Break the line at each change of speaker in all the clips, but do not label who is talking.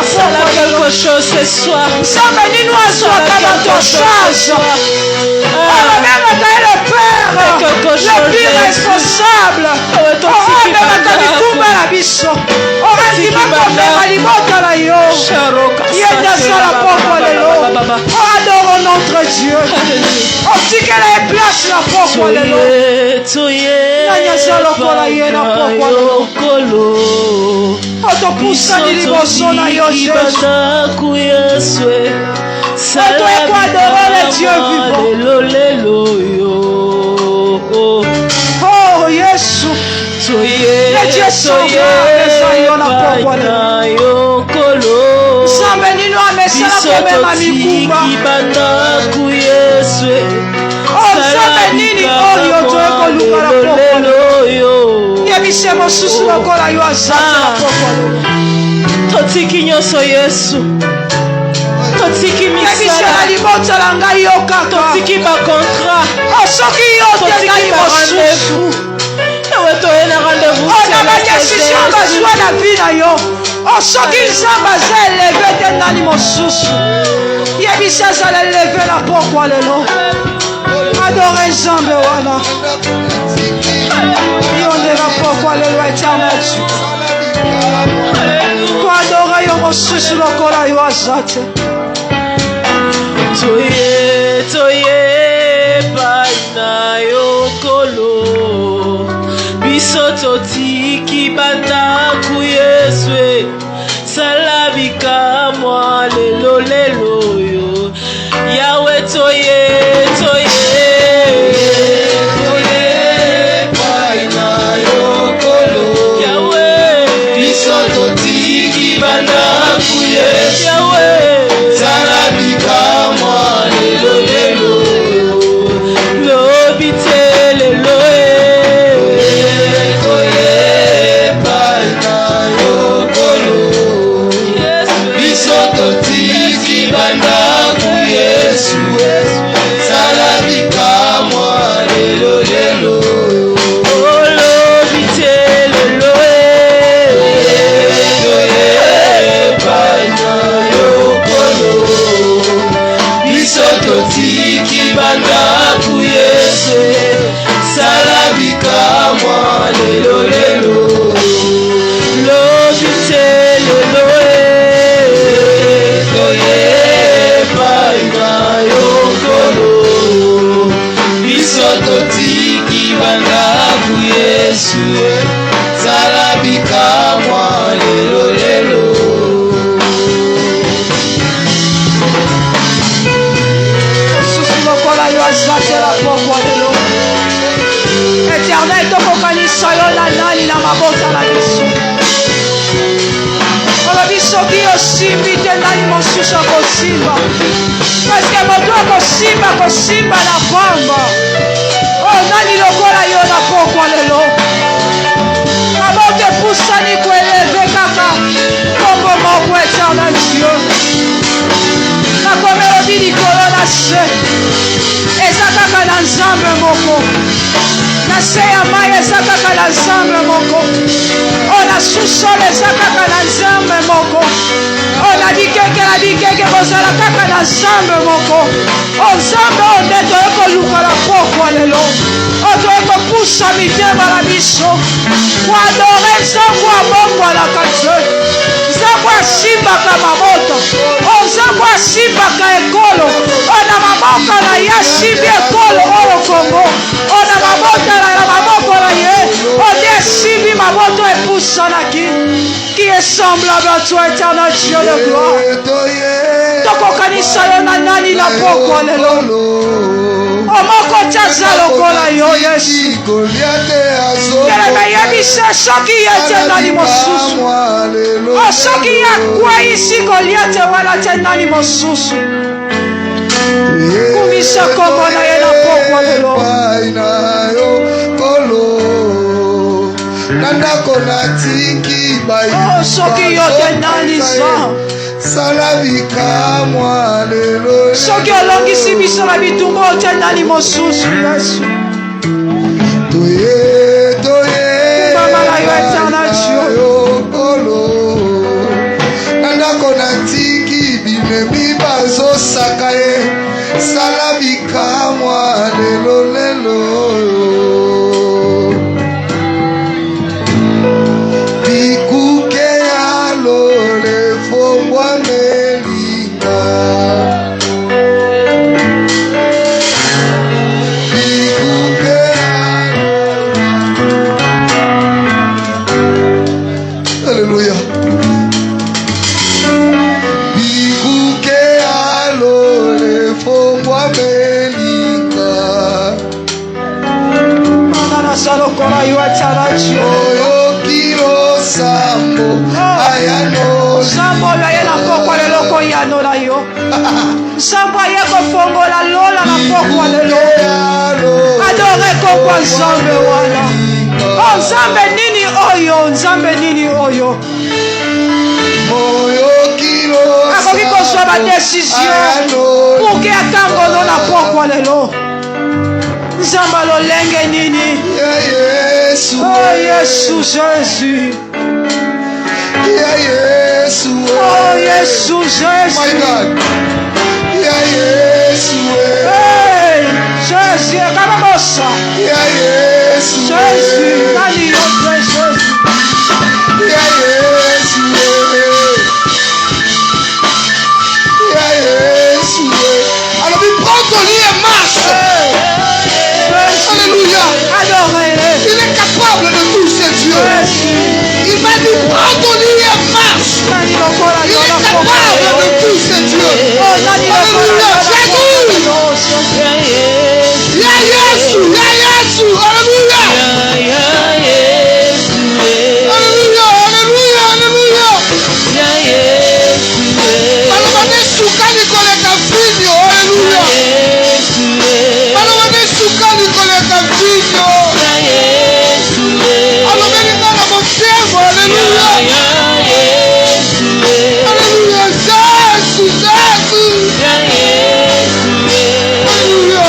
Sala quelque chose ce soir. Sois quelque chose.
Le plus responsable. Adorons notre Dieu. Aussi qu'elle ait place la pourquoi le oh Yesu, le Dieu sauveur, Sambeni no amesala komema mikumba. Oh Sambeni oyo toeko luka la poko. Yebise mosusu lokola yo azata la poko.
Totiki nyoso Yesu. Totiki misala.
Yebise la libota la ngai yo kaka.
Totiki ba contrat.
Oh soki yo te ngai mosusu. On a ma décision besoin de la vie na yo. Oh soki nzamba za eleve te nani mosusu. Yebisa za eleve la pokwa lelo. Adore nzambe wana. Yonde la pokwa lelo éternel. Ko adore yo mosusu lokola yo azate.
Toye baina yo kolo. Bisoto tiki bandaku Yesu. Salabika mwa lelo lelo yo. Yahweh toye baina yo kolo. Yahweh bisoto tiki bandaku Yesu. Yahweh salabika mwa lelo lelo. Lobite lelo.
Éternel, tokokanisa yo na nani na mabota na biso. Olobi soki osimbi te nani mosusu akosimba. Parce que moto akosimba na pamba. Oh nani lokola yo na pokwa lelo. Mabota epusani koeleve kaka kombo moko éternel Dieu. Nakome lobi likolo na se. Eza kaka na nzambe moko. Na se ya mai eza kaka na nzambe moko. O na susol eza kaka na nzambe moko. O na bikeke kozala kaka na nzambe moko. O nzambe o nde toyekoluka na pokwa lelo. O toyekopusa mitema na biso koadore nzambe abongwanaka te. Nzambe asimbaka mabota. O nzambe asimbaka ekolo. O na maboka na ye asimbi ekolo oyo Kongo. O na mabota na maboko na ye. O nde asimbi maboto epusanaki. Qui est semblable à toi, éternel Dieu de gloire. Tokokanisa yo na nani na pokwa lelo. Omoko chaza lokola yo Yesu. Kelebe yebise soki yete nani mosusu. O soki yakwa isi Goliath wala te nani mosusu. Kumisa kombo na ye na pokwa lelo.
Nandako na tiki bayi.
Oh soki yo te nani sa.
Salabika mwa lelo.
Soki olongisi biso na bitumba ote nani mosusu Yesu.
Toye
mama na yo éternel Dieu.
osala bikamwa lelo bikuke ya lole fombwa melinga bikuke Alléluia. Bikuke ya lole fombwa melinga oyo kilo sambo ayano
sambo oyo aye na pokwa lelo koyanola yo sambo aye kofongola lola na pokwa lelo adore kokwa nzambe wana o nzambe nini oyo nzambe nini oyo
oyo kilo
akoki kozwa badesizio puke atangolo na pokwa lelo nzambe lolenge nini
Yesu
oh Yesu Jésus
Yesu
oh Yesu Jésus
my God Yesu
hey Jésus akababosa
Yesu
Jésus nani yote Jésus
Yesu Yesu alors il prend ton lit et marche Alléluia.
adorez-le
Il est capable de tout, c'est Dieu. Il m'a dit, prends ton lit et marche. Il est capable de tout, c'est Dieu. Alléluia. Jésus. Ya Yesu. Alléluia. Alléluia. Alléluia. Balobane sukani koleka vinyo. Alléluia. Balobane sukani koleka vinyo. Alobani ngana motemo. Alléluia. Alléluia. Jésus. Alléluia.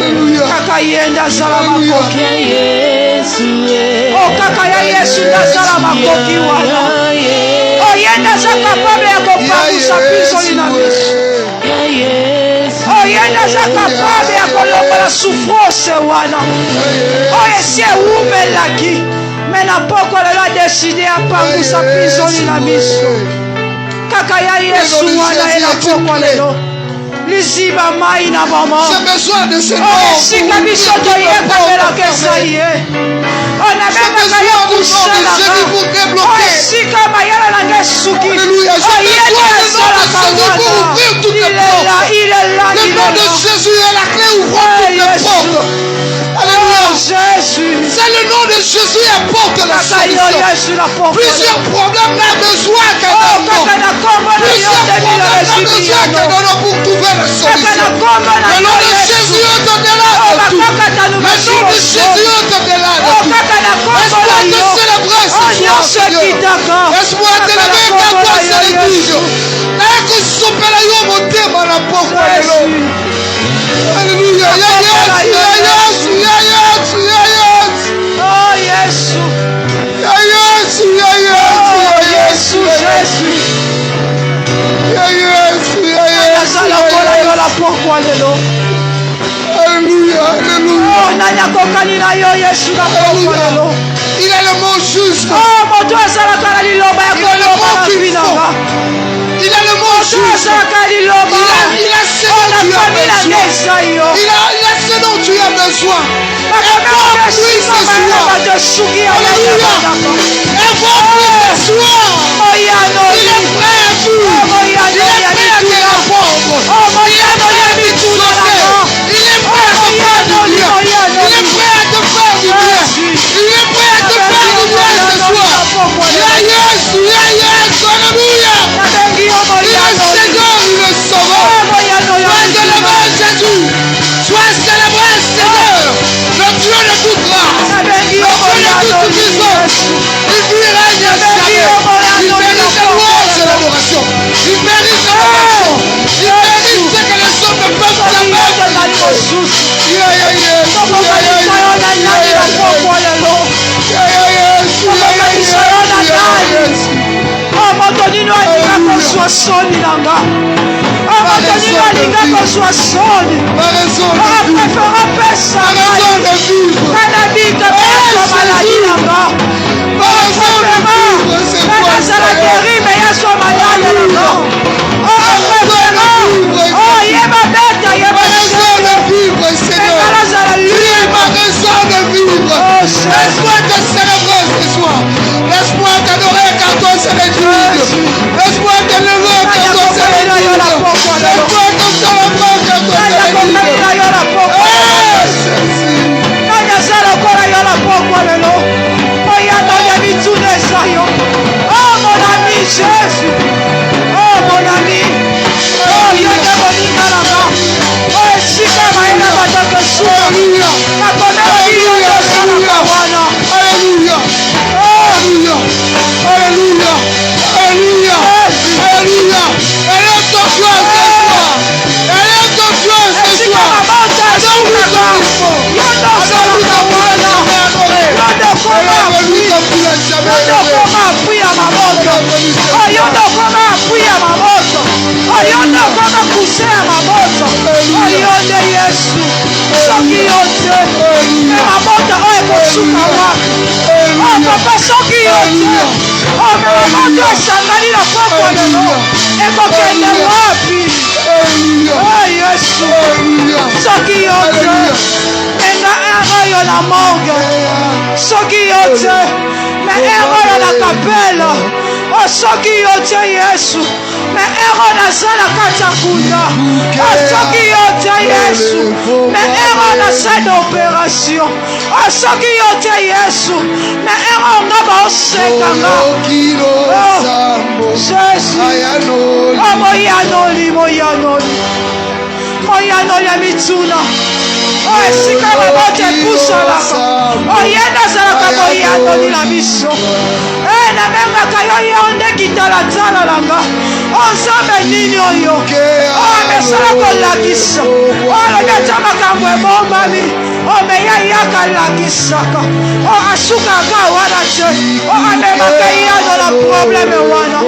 Alléluia.
kaka ye ndazala makoki o kaka ya Yesu ndazala makoki wana o ye ndaza kapable ya kopangusa pizoli na miso o ye ndaza kapable ya kolongola souffrance wana oyo esi ewumelaki me na poko lelo adeside apangusa pizoli na miso kaka ya Yesu wana ye na poko lelo liziba mai na mama
J'ai besoin de ce nom.
esika biso toyekabelaka ezali ye onabengaka ye kusalaka esika mayele nanga esuki oyeli esalaka wana ilela
Le nom de Jésus est la clé ouvrant toutes les portes. Alléluia.
Jésus
C'est le nom de Jésus qui apporte la
kaka yo
solution.
Yesu na poko
Plusieurs problèmes n'ont besoin qu'un nom.
kaka na kombo na yo
Plusieurs
debila
problèmes n'ont besoin
resipiyano
qu'un nom pour trouver la
kaka na
solution.
kombo na
Le
yo
nom de
Yesu
Jésus est au-delà
o
de tout.
bakakata
Le nom de Jésus est au-delà de tout.
kaka na kombo na
Laisse-moi te
yo
célébrer ce soir,
nyonso
Seigneur.
ekitaka
Laisse-moi t'élever ta voix, c'est l'église. Nakosopela yo motema na pokwa lelo. Alléluia. Ya Yesu, ya Yesu, ya Yesu, ya Yesu.
Oh Yesu,
Ya Yesu, ya Yesu,
oh
ya
Yesu,
Yesu.
Jésus.
Ya Yesu, ya Yesu.
Nazala kola yo la pokwa lelo.
Alléluia, alléluia.
Oh nani akokani na yo Yesu la pokwa lelo.
Il a le mot juste.
Oh moto azalaka na liloba ya koloba na binanga.
Il a le mot
Moto
juste.
azalaka na liloba.
Il a ce
Oh
dont
na
tu as
famille na
besoin.
ngesa yo.
Il a ce dont tu as besoin.
Bakamaka sima bana bato suki ya
Alléluia. Invoque-le ce soir.
Moyano
Il est prêt à tout.
Moyano
Il est prêt à te répondre.
Oh moyano ya mituna na yo.
Il est prêt à te faire du bien. Il est prêt à te faire du bien. Il est prêt à te faire du bien ce soir. Ya Yesu, ya Yesu, alléluia.
Nabengi yo
Il est
moyano.
Seigneur, il est Sauveur.
Oh moyano ya
Sois célébré Jésus. Sois célébré Seigneur, le Dieu de toute grâce.
kozwa soni na nga. Oh, moto nini alinga kozwa soni. Prefera pesa ngai. Kana bika pesa maladi na nga. Prefera nazala guéri me yaswa malade na nga. Oh, prefera. Oh, yeba beta yeba
Seigneur, tu es ma raison de vivre. Laisse-moi te célébrer ce soir. Laisse-moi t'adorer car toi c'est le Dieu. Laisse-moi te lever car toi c'est le Dieu. Laisse-moi te célébrer car toi c'est le
Dieu. Oh mon ami Jésus. Oh mon ami. Oh yende moninga na nga. Oh esika maena bataka suka. Nakomela biyondo salaka wana.
Alléluia. Alléluia. Alléluia. Alléluia. Alléluia. Élève ton cœur ce soir. Élève ton cœur ce soir. Adore-lui comme il faut. Adore-lui comme il a jamais adoré. Élève-lui comme il a jamais adoré.
Yondo koma apuya mamoto. Yondo koma kusea mamoto. Yonde Yesu. Soki yote. Mamoto oye kosuka wapi. Oh papa soki yote. Oh mamoto esangani na poko lelo. Ekokende wapi. Oh Yesu. Soki yote. Enga ero yo na morgue. Soki yote. Me ero yo na kapela. Oh soki yote Yesu. Me ero nazala kati ya kunda. Oh soki yote Yesu. Me ero nasala opération. Oh soki yote Yesu. Me ero nga baoseka nga. Oh Jésus. Oh moyanoli moyanoli. Moyanoli ya mituna. Oh esika mabote epusalaka. Oh ye nazalaka moyanoli na biso. Namengaka yo yonde kitalatala langa. Oh nzambe nini oyo. Oh mesala kolakisa. Oh lobi ata makambo ebombami. Oh meya yaka lakisaka. Oh asukaka wana te. Oh amemaka yano na problème wana.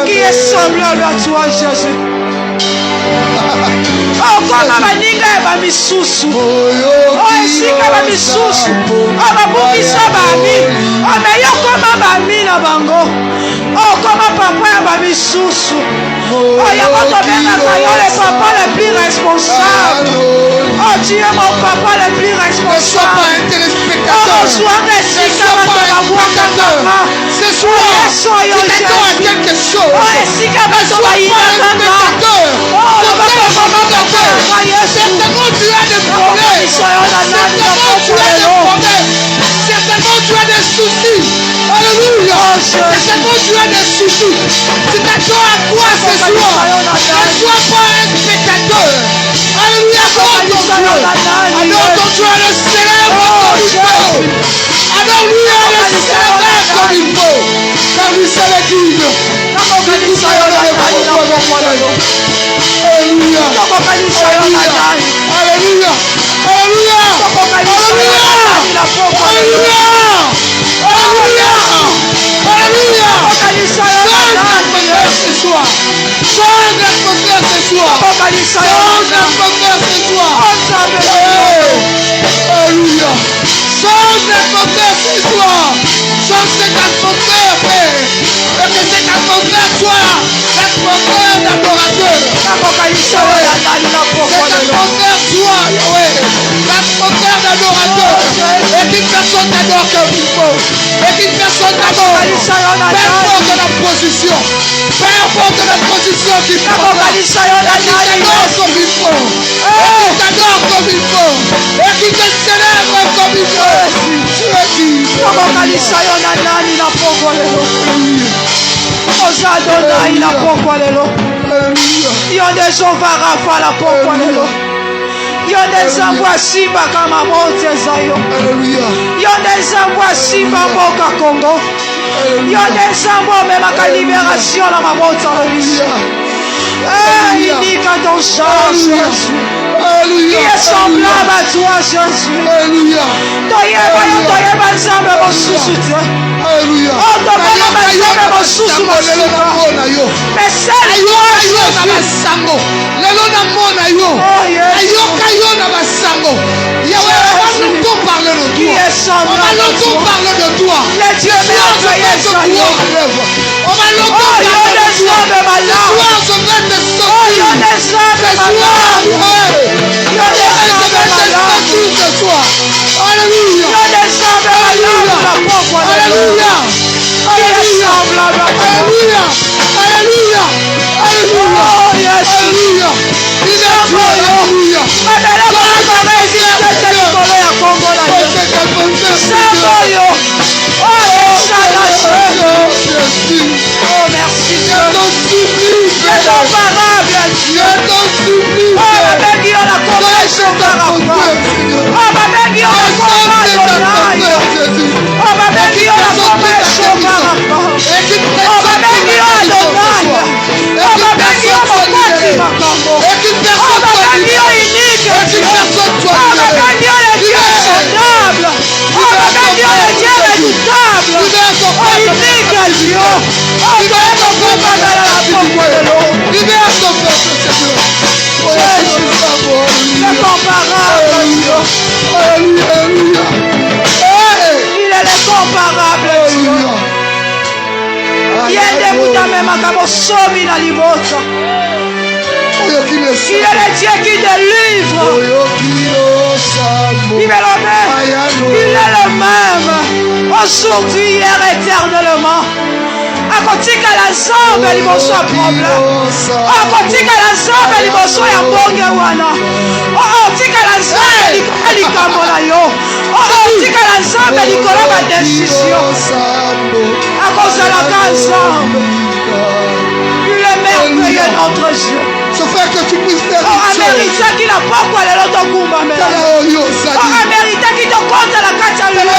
Qui est semblable à toi Jésus. Oh koma baninga ya bamisusu. Oh esika bamisusu. Oh babungisa bami. Oh meyo koma bami na bango. Oh koma papa ya bamisusu. Oh yango tobengaka yo le papa le plus responsable. Oh tu es mon papa le plus responsable. Oh ozwanga esika bato babwakanga.
Ce soir, tu t'attends à quelque chose.
Oh esika bato bayinakanga. Oh
certainement tu as des problèmes. Certainement tu as des problèmes. Certainement tu as des soucis. Alléluia. Certainement tu as des soucis. Tu t'attends à quoi ce soir? Ne sois pas un spectateur. Alléluia. Adore ton Dieu. Adore ton Dieu. Le célèbre comme il faut. Adore-lui et le célèbre comme il faut. Car lui c'est le guide. Alléluia. Alléluia. Alléluia. Alléluia. Alléluia. Change l'atmosphère ce soir. Change l'atmosphère ce soir. Change l'atmosphère ce soir. Alléluia. Change l'atmosphère ce soir. Change cette atmosphère, Père. Et que cette atmosphère soit l'atmosphère d'adorateur. Cette atmosphère soit, Yahweh, l'atmosphère d'adorateur. Et qu'une personne t'adore comme il faut. Et qu'une personne t'adore. Peu importe la position. Peu importe la position qu'il faut. Et qu'il t'adore comme il faut. Et qu'il t'adore comme il faut. Et qu'il te célèbre comme il faut. Tu es qui?
Ozadonai na pokwa lelo. Yonde zovarafa la pokwa lelo. Yonde zambwa simba kama mote zayo. Yonde zambwa simba mboka Congo. Yonde zambwa memaka libération na mabota la biso. Indique ton chant, Jésus. Qui est semblable à toi, Jésus. Toyeba nzambe mosusu te. Oh, tobona nzambe mosusu masuka. Mais seul toi, Jésus.
lelo namona yo ayoka yo na basango yawe on entend parler de
Qui
toi
est semblable à
on entend
toi?
parler de toi
Le Dieu merveilleux, Seigneur.
on va l'entendre
Oh, yo
parler de
des
toi
hommes malades.
ce soir je vais te
Oh,
sortir
yo des hommes malades. Yo des hommes malades.
ce soir alléluia
Yo des hommes malades. La pauvre
alléluia
Qui est semblable à toi?
alléluia alléluia alléluia
Oh, yes.
alléluia il est Dieu alléluia
Madame, on va résister cette colère à Congo là. Saint-Boyo. Oh,
Jésus
oh, merci Dieu.
je t'en supplie
C'est comparable à
je
Dieu.
t'en supplie
Oh, ma belle Guillaume, la combat est comparable. Oh, ma belle Guillaume, la combat est comparable. Oh, ma belle Guillaume, la combat est comparable. Oh, ma belle Guillaume, Adonai. Oh, ma belle Guillaume, mon pote, Makambo. Oh, ma belle Guillaume, unique. Oh, ma belle Guillaume, le Dieu insondable. Oh, ma belle Guillaume, le Dieu redoutable. Oh, unique Dieu. Oh, Dieu, mon combat dans la pompe de l'eau.
libère ton peuple Seigneur
C'est comparable à Dieu.
alléluia alléluia
Il est incomparable Dieu. Yende mutame makabo somi na libota. Il est le Dieu qui délivre. Il est le même. Il est le même. Aujourd'hui, hier, éternellement. Akotika la nzambe liboso ya problème. Akotika la nzambe liboso ya mbonge wana. Otika la nzambe likolo likambo na yo. Otika la nzambe likolo ba décision. Akozalaka nzambe. Il est merveilleux notre Dieu.
Je fais que tu puisses faire
Oh, Américain qui n'a pas quoi lelo tokumba mais. Oh, Américain qui te compte la carte à lelo.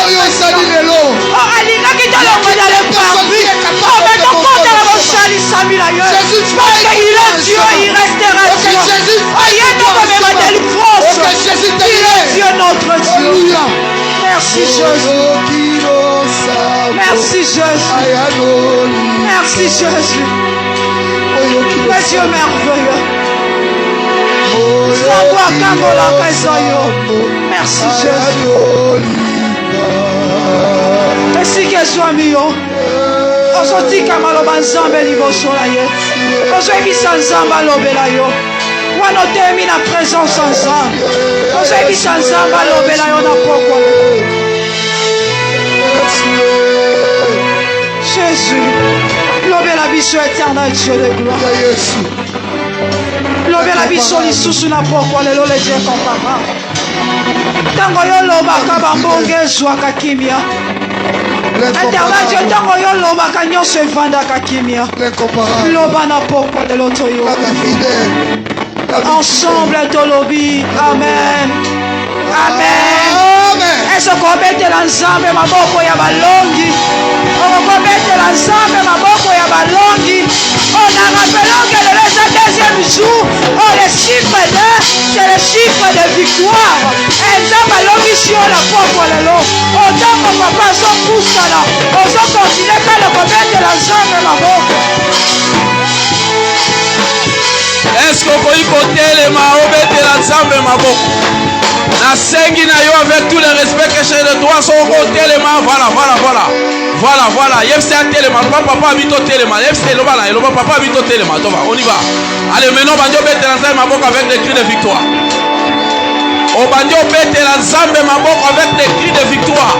Oh, Alina qui te longe dans le parvis. Oh, mais ton compte la mochali Samila yo. Parce qu'il est Dieu, il restera Dieu. Oh, il est notre même délivrance. Il est Dieu notre Dieu. Merci Jésus. Merci Jésus. Merci Jésus. Le Dieu merveilleux. Merci Jésus. Merci que soit mieux. Ozotika maloba nzambe liboso na ye. Ozoyebisa nzambe alobela yo. Wana otemi na présence nzambe. Ozoyebisa nzambe alobela yo na pokwa. Jésus. Lobela biso éternel Dieu de gloire. Lobela biso lisusu na pokwa lelo le Dieu comparable. Tango yo lobaka bambonge ezwaka kimia. Éternel Dieu, tango yo lobaka nyonso evandaka kimia. Loba na pokwa lelo toyo. Ensemble tolobi. Amen. Amen. Est-ce qu'on mette l'ensemble maboko ya balongi? On va mettre l'ensemble maboko ya balongi. On a rappelé que le deuxième jour, le chiffre 2, c'est le chiffre de victoire. Et ça balongi sur la poko lelo. Autant que papa son pousse là. On s'en continue par le mettre l'ensemble maboko.
Est-ce qu'on peut y côté les mains mettre l'ensemble maboko? Nasengi na yo avec tout le respect que j'ai de toi, son côté les mains, voilà. Yepse a téléma, papa habito téléma, yepse le bala, le papa habito téléma, on y va. Allez, maintenant, bandio bête l'ensemble maboko avec des cris de victoire. Au bandio bête l'ensemble maboko avec des cris de victoire.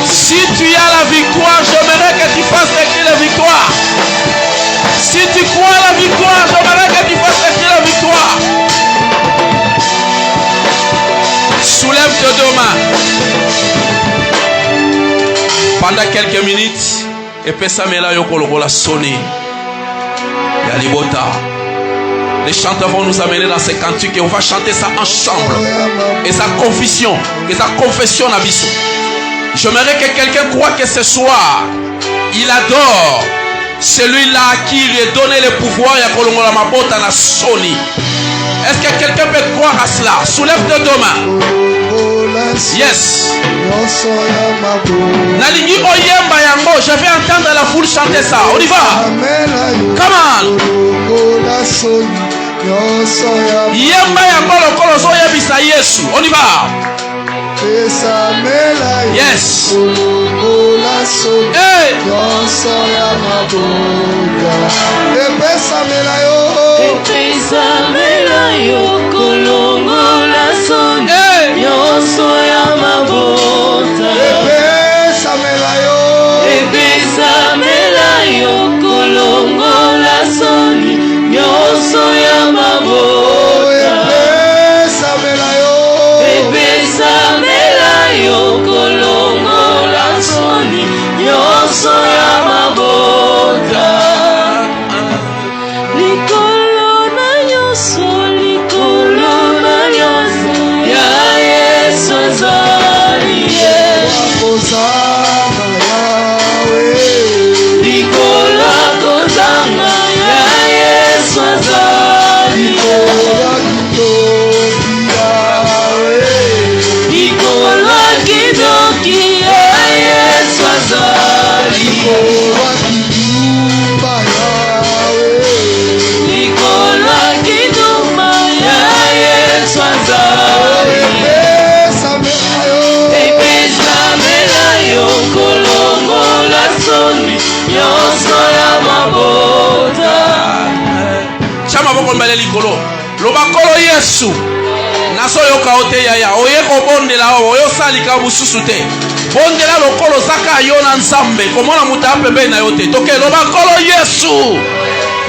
Si tu as la victoire, j'aimerais que tu fasses des cris de victoire. Si tu crois à la victoire, j'aimerais que tu fasses des cris de victoire. Soulève tes deux mains. Pendant quelques minutes, et Pessamela Yokologola sonné. Yalibota. Les chanteurs vont nous amener dans ces cantiques et on va chanter ça ensemble. Et sa confession Nabiso. J'aimerais que quelqu'un croie que ce soir, il adore celui-là à qui il est donné le pouvoir. Yakolongola Mabota na Soni. Est-ce que quelqu'un peut croire à cela? Soulève tes deux mains. Yes. Nalingi oyemba yango. Je vais entendre la foule nous chanter ça. On y va. Come on. Yemba ya kolo kolo so yebisa Yesu. On y va. Yes. Hey. Lobakolo Yesu naso yoka ote yaya oye ko bondela oyo salika bususu te bondela lokolo zaka yo na nzambe komona muta pembe na yote toke lobakolo Yesu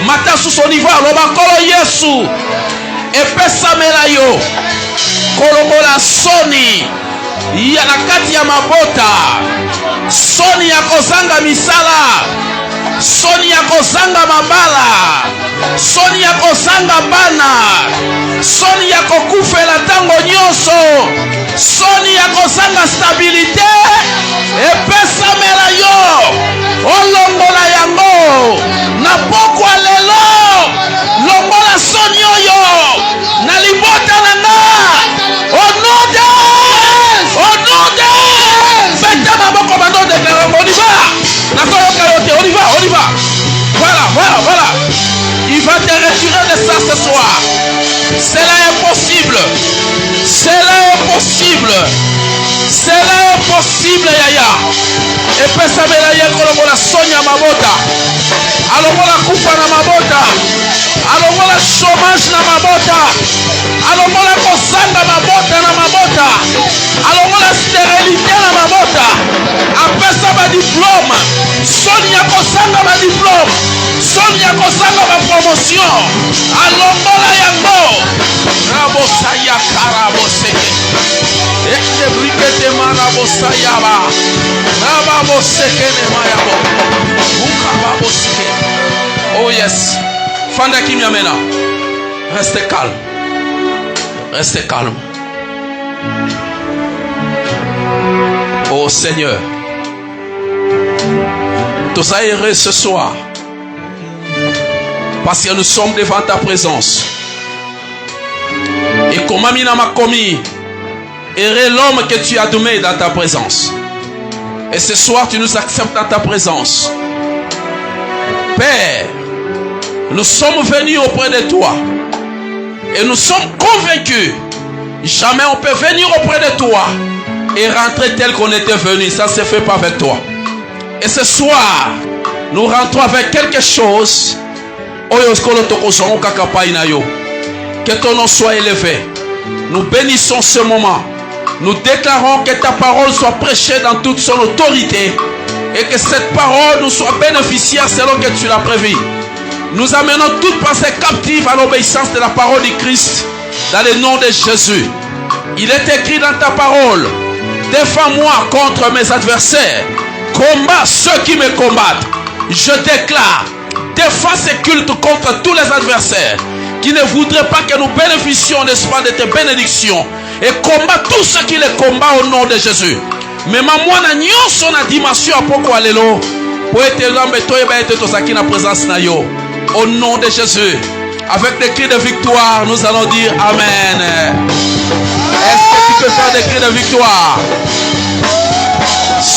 mata susoniva lobakolo Yesu epesamela yo kolobola soni ya na kati ya mabota soni ya kozanga misala soni ya kozanga mabala soni ya kozanga bana soni ya kokufela tango nyonso soni ya kozanga stabilité epesamela yo olongola yango na pokwa lelo longola soni oyo na libota nanga onodes beta maboko bando déclarer on y va nakoyoka yote on y va voilà il va te retirer de ça ce soir. Cela est possible. Yaya. Et puis ça me l'a dit que la sonia mabota. Alors voilà coupa na mabota. Alors voilà chômage na mabota. Alors voilà kosanga mabota na mabota. Alors voilà stérilité na mabota. Après ça ma diplôme. Sonia kosanga ma diplôme. Sonia kosanga ma promotion. Alors voilà yango. Rabo saya karabo seke. Eke brikete marabo saya ba. Rabo seke ne mayabo. Ukababo seke. Oh yes. Fanda kimya mena. Restez calme. Restez calme. Oh Seigneur. Tous aérés ce soir. Parce que nous sommes devant ta présence. Et comme Amina m'a commis, errer l'homme que tu as donné dans ta présence. Et ce soir, tu nous acceptes dans ta présence. Père, nous sommes venus auprès de toi. Et nous sommes convaincus. Jamais on peut venir auprès de toi et rentrer tel qu'on était venu. Ça ne se fait pas avec toi. Et ce soir, nous rentrons avec quelque chose. Que ton nom soit élevé. Nous bénissons ce moment. Nous déclarons que ta parole soit prêchée dans toute son autorité. Et que cette parole nous soit bénéficiaire selon que tu l'as prévu. Nous amenons toute pensée captive à l'obéissance de la parole du Christ. Dans le nom de Jésus. Il est écrit dans ta parole. Défends-moi contre mes adversaires. Combat ceux qui me combattent. Je déclare. Défends ce culte contre tous les adversaires qui ne voudraient pas que nous bénéficions, n'est-ce pas, de tes bénédictions. Et combat tous ceux qui les combattent au nom de Jésus. Mais ma moine n'a son dimension à pourquoi lelo pour être l'homme et toi et toi qui na présence na yo. Au nom de Jésus. Avec des cris de victoire, nous allons dire Amen. Est-ce que tu peux faire des cris de victoire?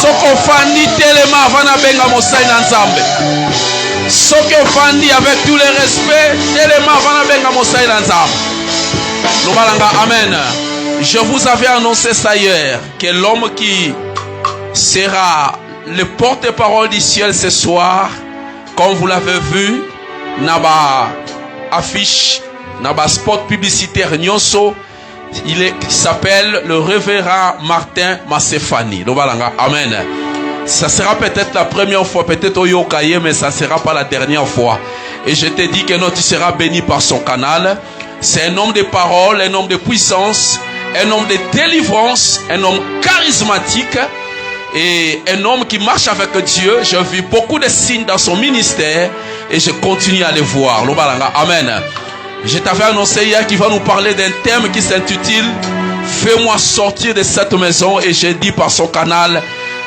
Soko fandi telema vana benga mosai na nzambe. Soki ofandi avec tous les respects, telema vana benga mosai na nzambe. Lobalanga amen. Je vous avais annoncé ça hier, que l'homme qui sera le porte-parole du ciel ce soir, comme vous l'avez vu, naba affiche, naba spot publicitaire nyonso, il s'appelle le révérend Martin Massefani. Amen. Ça sera peut-être la première fois, peut-être au Yokaye, mais ça ne sera pas la dernière fois. Et je te dis que tu seras béni par son canal. C'est un homme de parole, un homme de puissance, un homme de délivrance, un homme charismatique et un homme qui marche avec Dieu. J'ai vu beaucoup de signes dans son ministère et je continue à les voir. Amen. Je t'avais annoncé hier qu'il va nous parler d'un thème qui s'intitule « Fais-moi sortir de cette maison » et j'ai dit par son canal,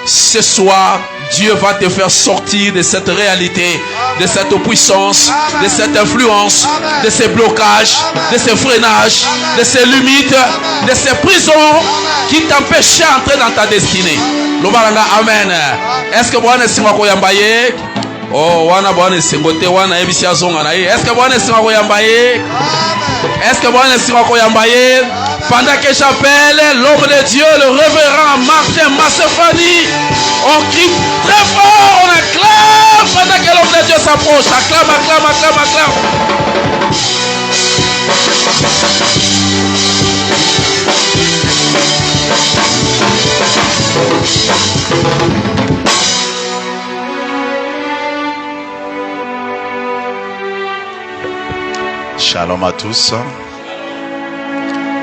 ce soir, Dieu va te faire sortir de cette réalité, de cette puissance, de cette influence, de ces blocages, de ces freinages, de ces limites, de ces prisons qui t'empêchaient d'entrer dans ta destinée. Amen. Est-ce que Bwana Simakoyambaye? Oh, wana Bwana Singote, wana Ebisia Zonganaye. Est-ce que Bwana Simakoyambaye? Est-ce que Bwana Simakoyambaye? Pendant que j'appelle l'homme de Dieu, le révérend Martin Massefani, on crie très fort, on acclame pendant que l'homme de Dieu s'approche. Acclame, acclame, acclame, acclame.
Shalom à tous.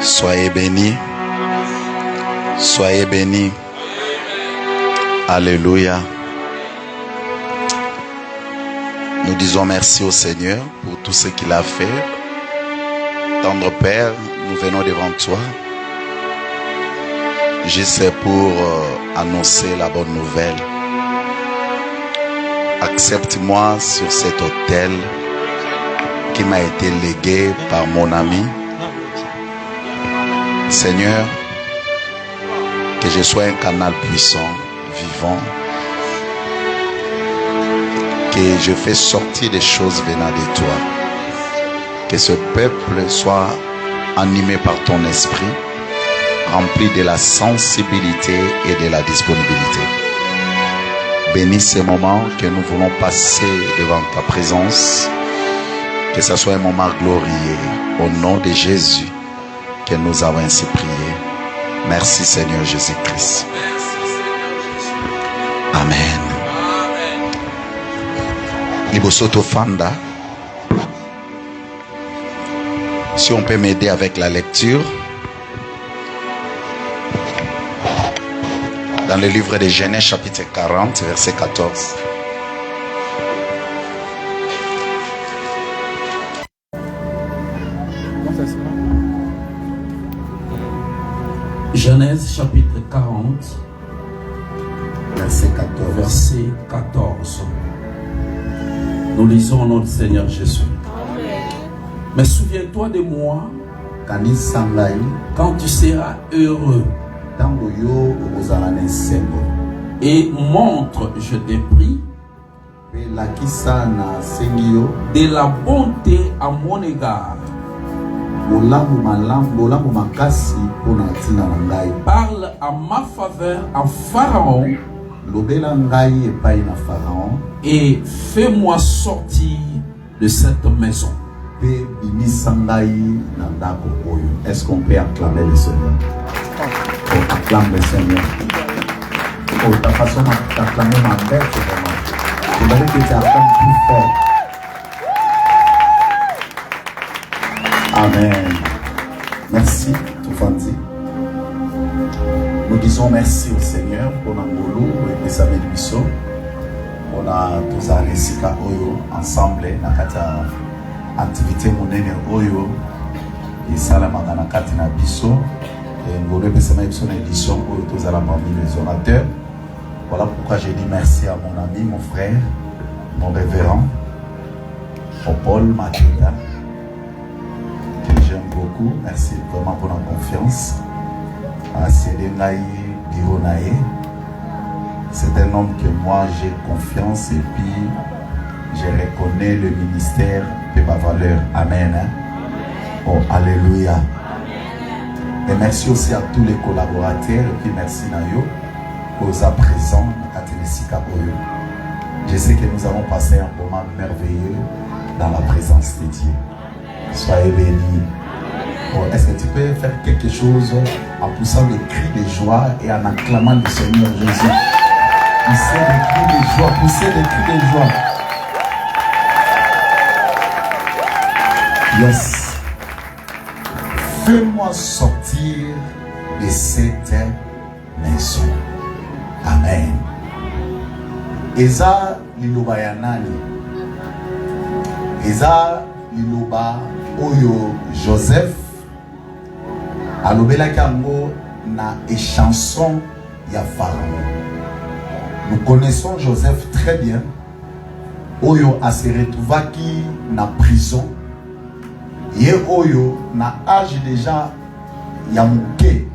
Soyez bénis. Soyez bénis. Alléluia. Nous disons merci au Seigneur pour tout ce qu'il a fait. Tendre Père, nous venons devant toi. Juste pour annoncer la bonne nouvelle. Accepte-moi sur cet autel qui m'a été légué par mon ami. Seigneur, que je sois un canal puissant, vivant, que je fais sortir des choses venant de toi, que ce peuple soit animé par ton esprit, rempli de la sensibilité et de la disponibilité. Bénis ce moment que nous voulons passer devant ta présence, que ce soit un moment glorieux, au nom de Jésus, que nous avons ainsi prié. Merci Seigneur Jésus-Christ. Amen. Libosoto Fanda. Si on peut m'aider avec la lecture. Dans le livre de Genèse chapitre 40, verset 14.
Genèse chapitre 40,
verset 14.
Verset 14. Nous lisons au nom du Seigneur Jésus. Amen. Mais souviens-toi de moi quand tu seras heureux. Et montre, je te prie, de la bonté à mon égard. Parle à ma faveur à Pharaon et fais-moi sortir de cette maison.
Est-ce qu'on peut acclamer le Seigneur? On acclame le Seigneur. Oh, ta façon d'acclamer ma bête, c'est vraiment. Je voudrais que tu acclames plus fort. Amen. Merci, Toufandi. Nous disons merci au Seigneur pour l'Angolo et sa bénédiction. On a tous à Resika Oyo ensemble, dans la activité monnaie Oyo et Salamaka na Katina Biso. Et nous remercions une édition Oyo tous à la parmi les orateurs. Voilà pourquoi j'ai dit merci à mon ami, mon frère, mon révérend, Paul Matilda. J'aime beaucoup, merci vraiment pour la confiance. À Sélénaï, Bironaï, C'est un homme que moi j'ai confiance et puis je reconnais le ministère de ma valeur. Amen. Hein? Oh, alléluia. Et merci aussi à tous les collaborateurs et puis merci Nayo aux présents à Ténesika Oyo. Je sais que nous avons passé un moment merveilleux dans la présence de Dieu. Soyez bénis. Oh, est-ce que tu peux faire quelque chose en poussant des cris de joie et en acclamant le Seigneur Jésus? Poussez des cris de joie, poussez des cris de joie. Yes. Fais-moi sortir de cette maison. Amen. Eza liloba ya nani? Eza liloba oyo Joseph alobela kango na échanson ya Pharaon. Nous connaissons Joseph très bien. Oyo a se retrouva qui na prison. Ye oyo na âge déjà ya muke.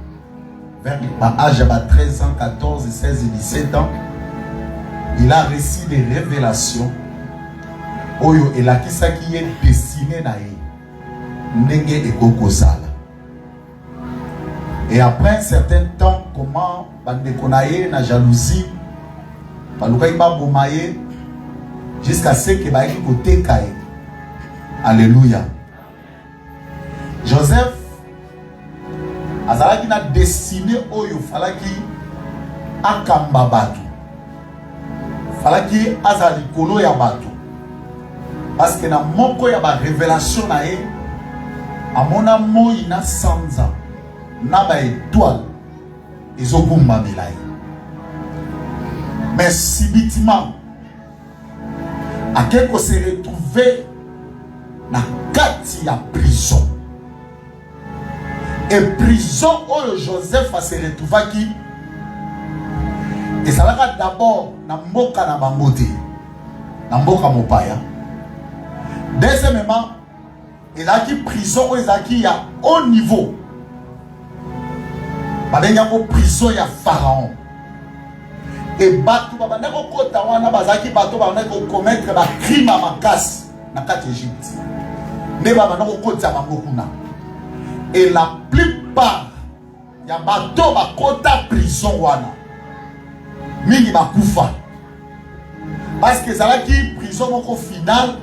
Vers l'âge de 13 ans, 14, 16 et 17 ans. Il a reçu des révélations. Oyo elakisa qui est destiné na ye. Ndenge ekoko sala. Et après un certain temps, comment bandekonaye na jalousie, baluka iba bomaye, jusqu'à ce que baiki kote kaye. Alléluia. Joseph azalaki na destiné oyo falaki akamba batu. Falaki azali kolo ya batu. Parce que na moko ya ba révélation na ye amona moi na sanza na ba étoile ezobumba milai. Mais subitement akeko se retrouver na kati ya prison. Et prison où Joseph a se retrouvé qui et ça va d'abord na mboka na bangote na mboka mopaya. Deuxièmement, il a qui prison où il a qui à haut niveau. Babenga ko prison ya Pharaon. Et batu babana ko kota wana bazaki batu babana ko commettre ba crime à makasi na kati Égypte. Ne babana ko kota bangokuna. Et la plupart ya bato bakota prison wana mingi bakufa parce que ça là qui prison au final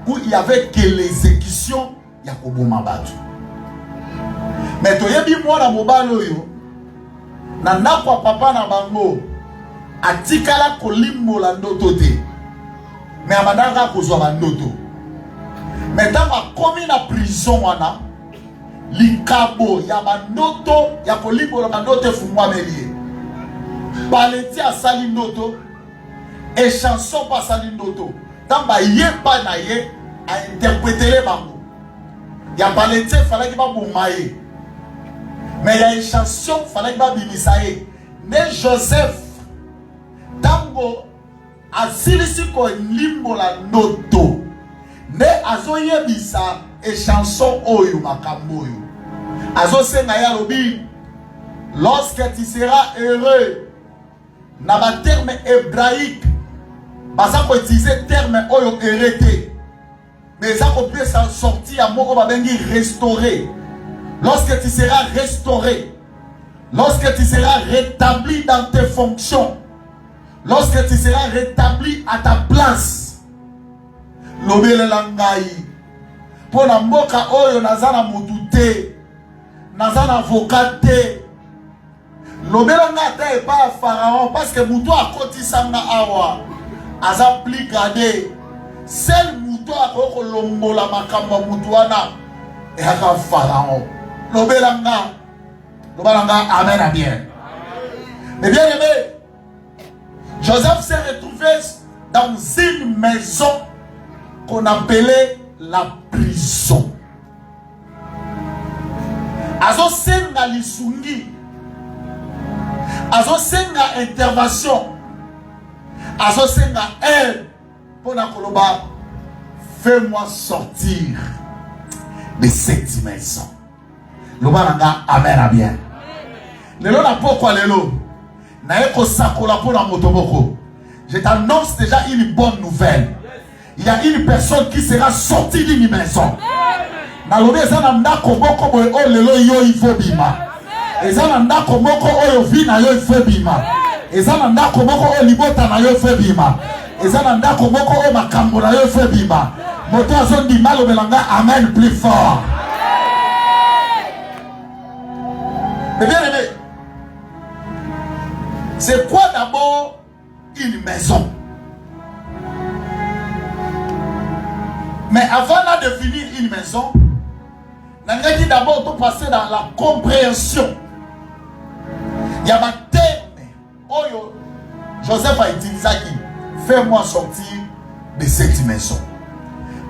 où il y avait que l'exécution ya koboma bato. Mais toyebi mwana mobali oyo na ndako papa na bango atikala kolimbola ndoto te mais abandaka kozwa bandoto. Mais tant akomi na prison wana likabo ya bandoto ya kolimbola bandoto fumwa melie baleti asali ndoto et chanson pas sali ndoto tamba yeba na ye a interpréter bango ya baleti fallait ba bomaye mais ya chanson fallait ba bimisaye ne Joseph tango asilisi ko limbola ndoto ne azoyebisa et chanson oyo makambo oyo azosenga ya lobi lorsque tu seras heureux na ba terme hébraïque baza ko utiliser terme oyo hérité mais ça ko peut sortir à moko ba bengi restaurer. Lorsque tu seras restauré, lorsque tu seras rétabli dans tes fonctions, lorsque tu seras rétabli à ta place, lobele langai pour na mboka oyo nazana mutute nazana avocat te lobela ngata e pa Pharaon parce que muto akotisanga awa aza pli gade seul muto akoko lombola makambo muto wana e aka Pharaon lobela nga amen à bien. Mais bien aimé, Joseph s'est retrouvé dans une maison qu'on appelait la prison. Azo senga lisungi, azo senga intervention, azo senga aide pour la koloba. Fais-moi sortir de cette maison. Loba nanga amen à bien. Lelo na pourquoi lelo Je t'annonce déjà une bonne nouvelle. Il y a une personne qui sera sortie d'une maison. Amen plus fort. Mais bien aimé, c'est quoi d'abord une maison? Mais avant de définir une maison, on a dit d'abord de passer dans la compréhension. Il y a un terme. Oh, Joseph a utilisé qui? Fais-moi sortir de cette maison.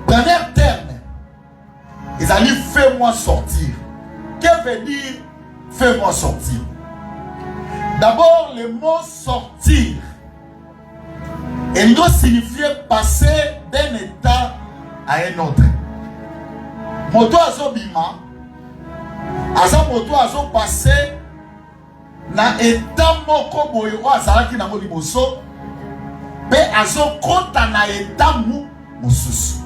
Premier terme, ils ont dit fais-moi sortir. Qu'est-ce que veut dire fais-moi sortir? D'abord, le mot sortir, il doit signifier passer d'un état à un autre. Moto azo bima, aza moto azo passer na état moko boyo azalaki na liboso, pe azo kota na état mususu.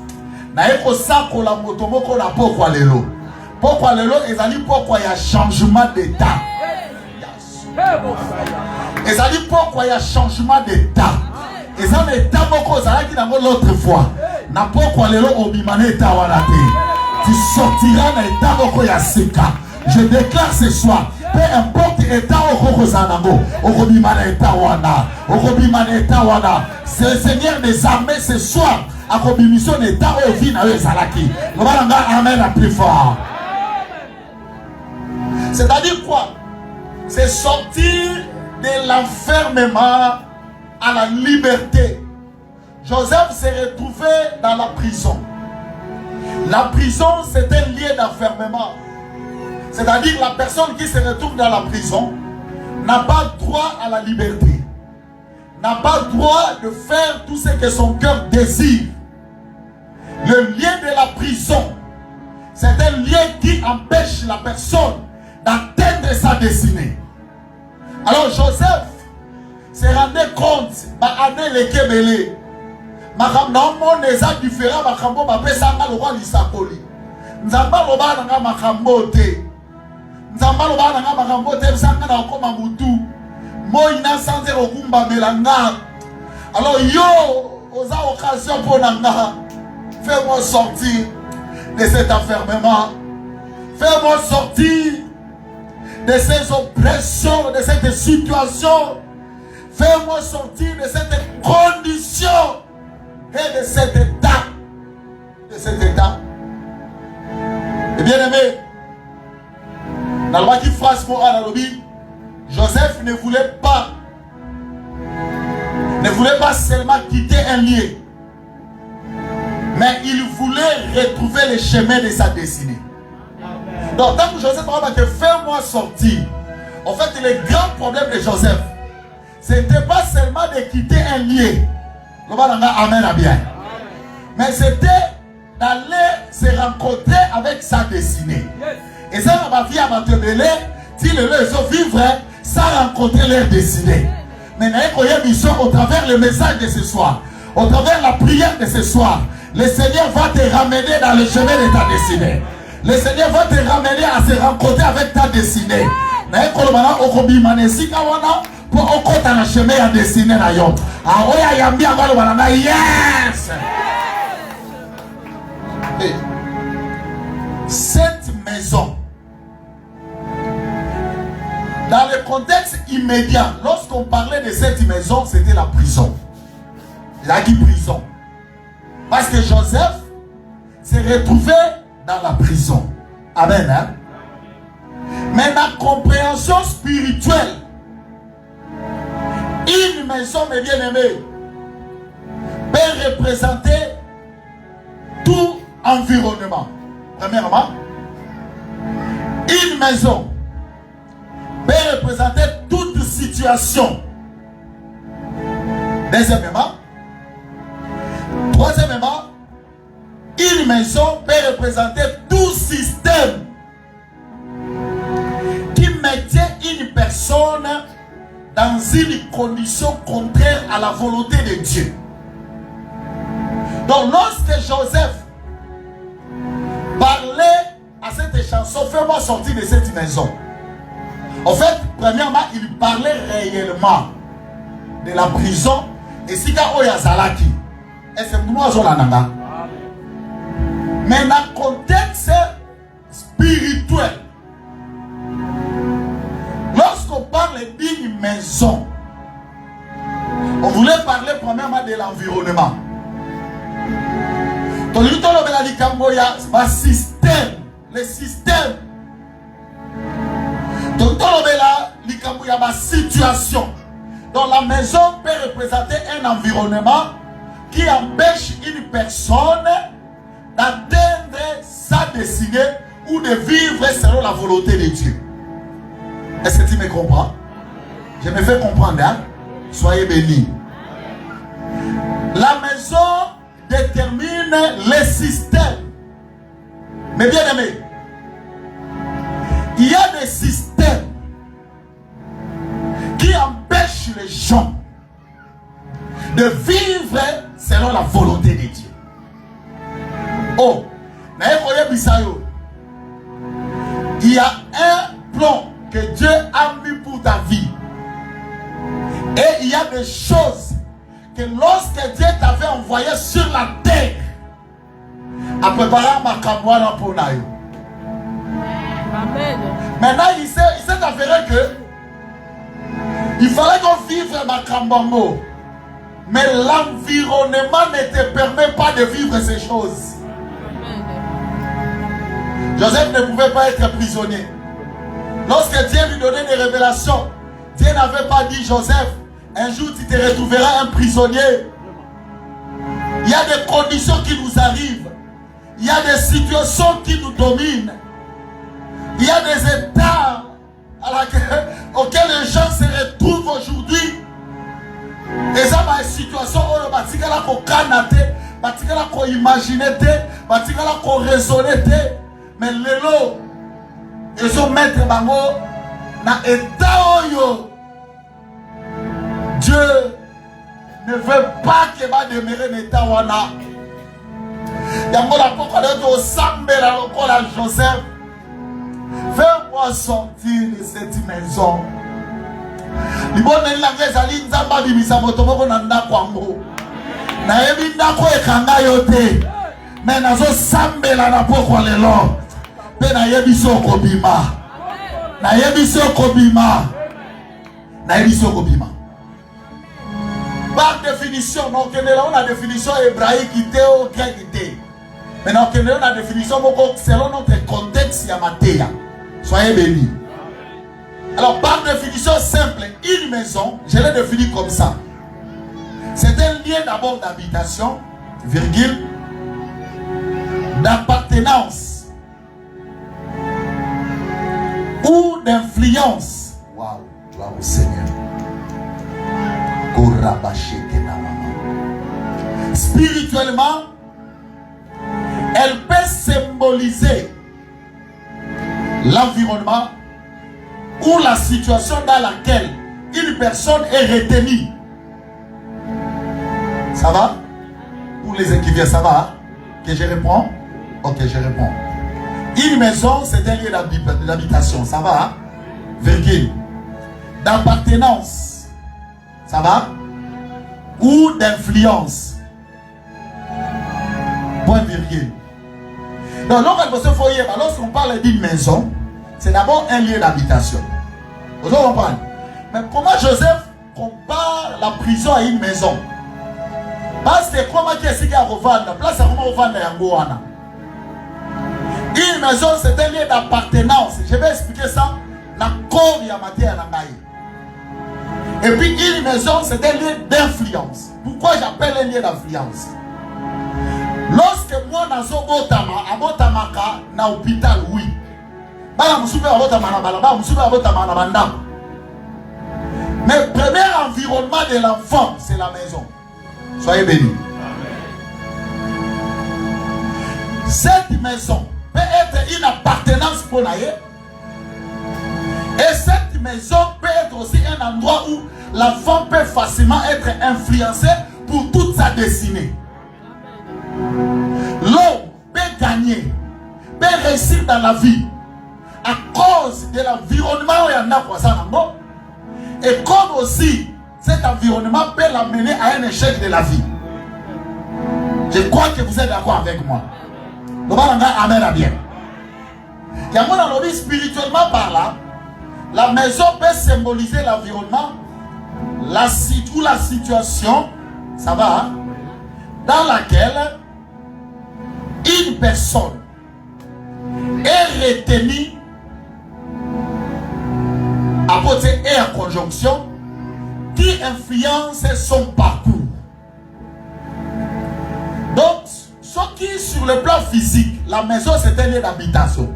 Na eko sakola moto moko na pokwa lelo. Pokwa lelo ezali pokwa ya changement d'état. Ezali pokwa ya changement d'état. Ezali état moko azalaki na l'autre fois. Na pokwa lelo obimane état wana te. Tu sortiras dans l'état moko ya sika. Je déclare ce soir, peu importe l'état au Zanango, au Robimane état wana, au Robimane état wana, c'est le Seigneur des armées ce soir. À Robimission état au vin à eux Zalaki. Nous allons amen la plus fort. C'est-à-dire quoi? C'est sortir de l'enfermement à la liberté. Joseph s'est retrouvé dans la prison. La prison, c'est un lieu d'enfermement. C'est-à-dire la personne qui se retrouve dans la prison n'a pas droit à la liberté. N'a pas droit de faire tout ce que son cœur désire. Le lien de la prison, c'est un lien qui empêche la personne d'atteindre sa destinée. Alors Joseph se rendait compte, les Kébélé, makambo neza différent makambo bapesa nga lokwa lisakoli. Nzamba loba nga makambo te. Nzamba loba nga makambo te sanga na okoma mutu. Moi na sanze okumba melanga. Alors yo oza occasion pour nanga. Fais-moi sortir de cet enfermement. Fais-moi sortir de ces oppressions, de cette situation. Fais-moi sortir de cette condition et de cet état. De cet état. Et bien aimé, dans le roi qui fasse pour Analobi, Joseph ne voulait pas seulement quitter un lieu, mais il voulait retrouver le chemin de sa destinée. Donc, tant que Joseph a dit fais-moi sortir, en fait, le grand problème de Joseph, ce n'était pas seulement de quitter un lieu, amen à bien, mais c'était d'aller se rencontrer avec sa destinée. Et ça, ma vie va te mêler, si les gens vivre sans rencontrer leur destinée. Mais au travers le message de ce soir, au travers la prière de ce soir, le Seigneur va te ramener dans le chemin de ta destinée. Le Seigneur va te ramener à se rencontrer avec ta destinée. Pour okota na chemin ya destinée na yo. Aoya yambia ngalo banana yes. Cette maison, dans le contexte immédiat, lorsqu'on parlait de cette maison, c'était la prison. Il a dit prison. Parce que Joseph s'est retrouvé dans la prison. Amen. Hein? Mais la compréhension spirituelle, une maison, mes bien-aimés, peut représenter tout environnement. Premièrement, une maison peut représenter toute situation. Deuxièmement, troisièmement, une maison peut représenter tout système qui maintient une personne dans une condition contraire à la volonté de Dieu. Donc lorsque Joseph parlait à cette chanson, fais-moi sortir de cette maison. En fait, premièrement, il parlait réellement de la prison et si Oyazalaki. Et c'est moi Zolananga. Mais dans le contexte spirituel, lorsqu'on parle d'une maison, on voulait parler premièrement de l'environnement. Le système. Donc, la situation. Donc, la maison peut représenter un environnement qui empêche une personne d'atteindre sa destinée ou de vivre selon la volonté de Dieu. Est-ce que tu me comprends? Je me fais comprendre, hein? Soyez bénis. La maison détermine les systèmes. Mais bien aimé, il y a des systèmes qui empêchent les gens de vivre selon la volonté de Dieu. Oh, il y a un plan que Dieu a mis pour ta vie. Et il y a des choses que lorsque Dieu t'avait envoyé sur la terre, à préparer ma camoine pour naï. Maintenant, il s'est avéré que il fallait qu'on vive ma cambambo. Mais l'environnement ne te permet pas de vivre ces choses. Joseph ne pouvait pas être prisonnier. Lorsque Dieu lui donnait des révélations, Dieu n'avait pas dit Joseph, un jour tu te retrouveras un prisonnier. Il y a des conditions qui nous arrivent. Il y a des situations qui nous dominent. Il y a des états auxquels les gens se retrouvent aujourd'hui. Et ça, c'est une situation où on va imaginer, on va raisonner. Mais les lots, ils ont mettre dans l'état. Dieu ne veut pas qu'il va demeurer dans l'état. Joseph, fais-moi sortir de cette maison. Mais nazo sambela na poko lelo pe na yebiso kobima na yebiso kobima na yebiso kobima. Par définition, on a la définition hébraïque qui était au grec qui était. Mais on a la définition selon notre contexte yamatéa. Soyez bénis. Alors par définition simple, une maison, je l'ai définie comme ça. C'est un lien d'abord d'habitation, virgule, d'appartenance ou d'influence. Waouh, gloire au Seigneur. Spirituellement, elle peut symboliser l'environnement ou la situation dans laquelle une personne est retenue. Ça va? Pour les qui viennent, ça va? Que je réponds? Ok, je réponds. Une maison, c'est un lieu d'habitation. Ça va? Virgule. D'appartenance. Ça va? Ou d'influence. Point virgule. Donc, lorsqu'on parle d'une maison, c'est d'abord un lieu d'habitation. Vous comprenez? Mais comment Joseph compare la prison à une maison? Parce que comment est-ce à revendre? Place à comment revendre Yangoana. Une maison, c'est un lieu d'appartenance. Je vais expliquer ça dans le corps de la matière. Et puis une maison, c'est un lieu d'influence. Pourquoi j'appelle un lieu d'influence? Lorsque moi, à Botamaka, dans l'hôpital, oui. Mais le premier environnement de l'enfant, c'est la maison. Soyez bénis. Cette maison peut être une appartenance pour l'aïe. Et cette cette maison peut être aussi un endroit où l'enfant peut facilement être influencé pour toute sa destinée. L'homme peut gagner, peut réussir dans la vie à cause de l'environnement où il y en a croissant. Et comme aussi cet environnement peut l'amener à un échec de la vie. Je crois que vous êtes d'accord avec moi. Amen à bien. Il y a mon envie spirituellement par là. La maison peut symboliser l'environnement, la situation, ça va, hein, dans laquelle une personne est retenue à côté et en conjonction qui influence son parcours. Donc, ce qui sur le plan physique, la maison c'est un lieu d'habitation,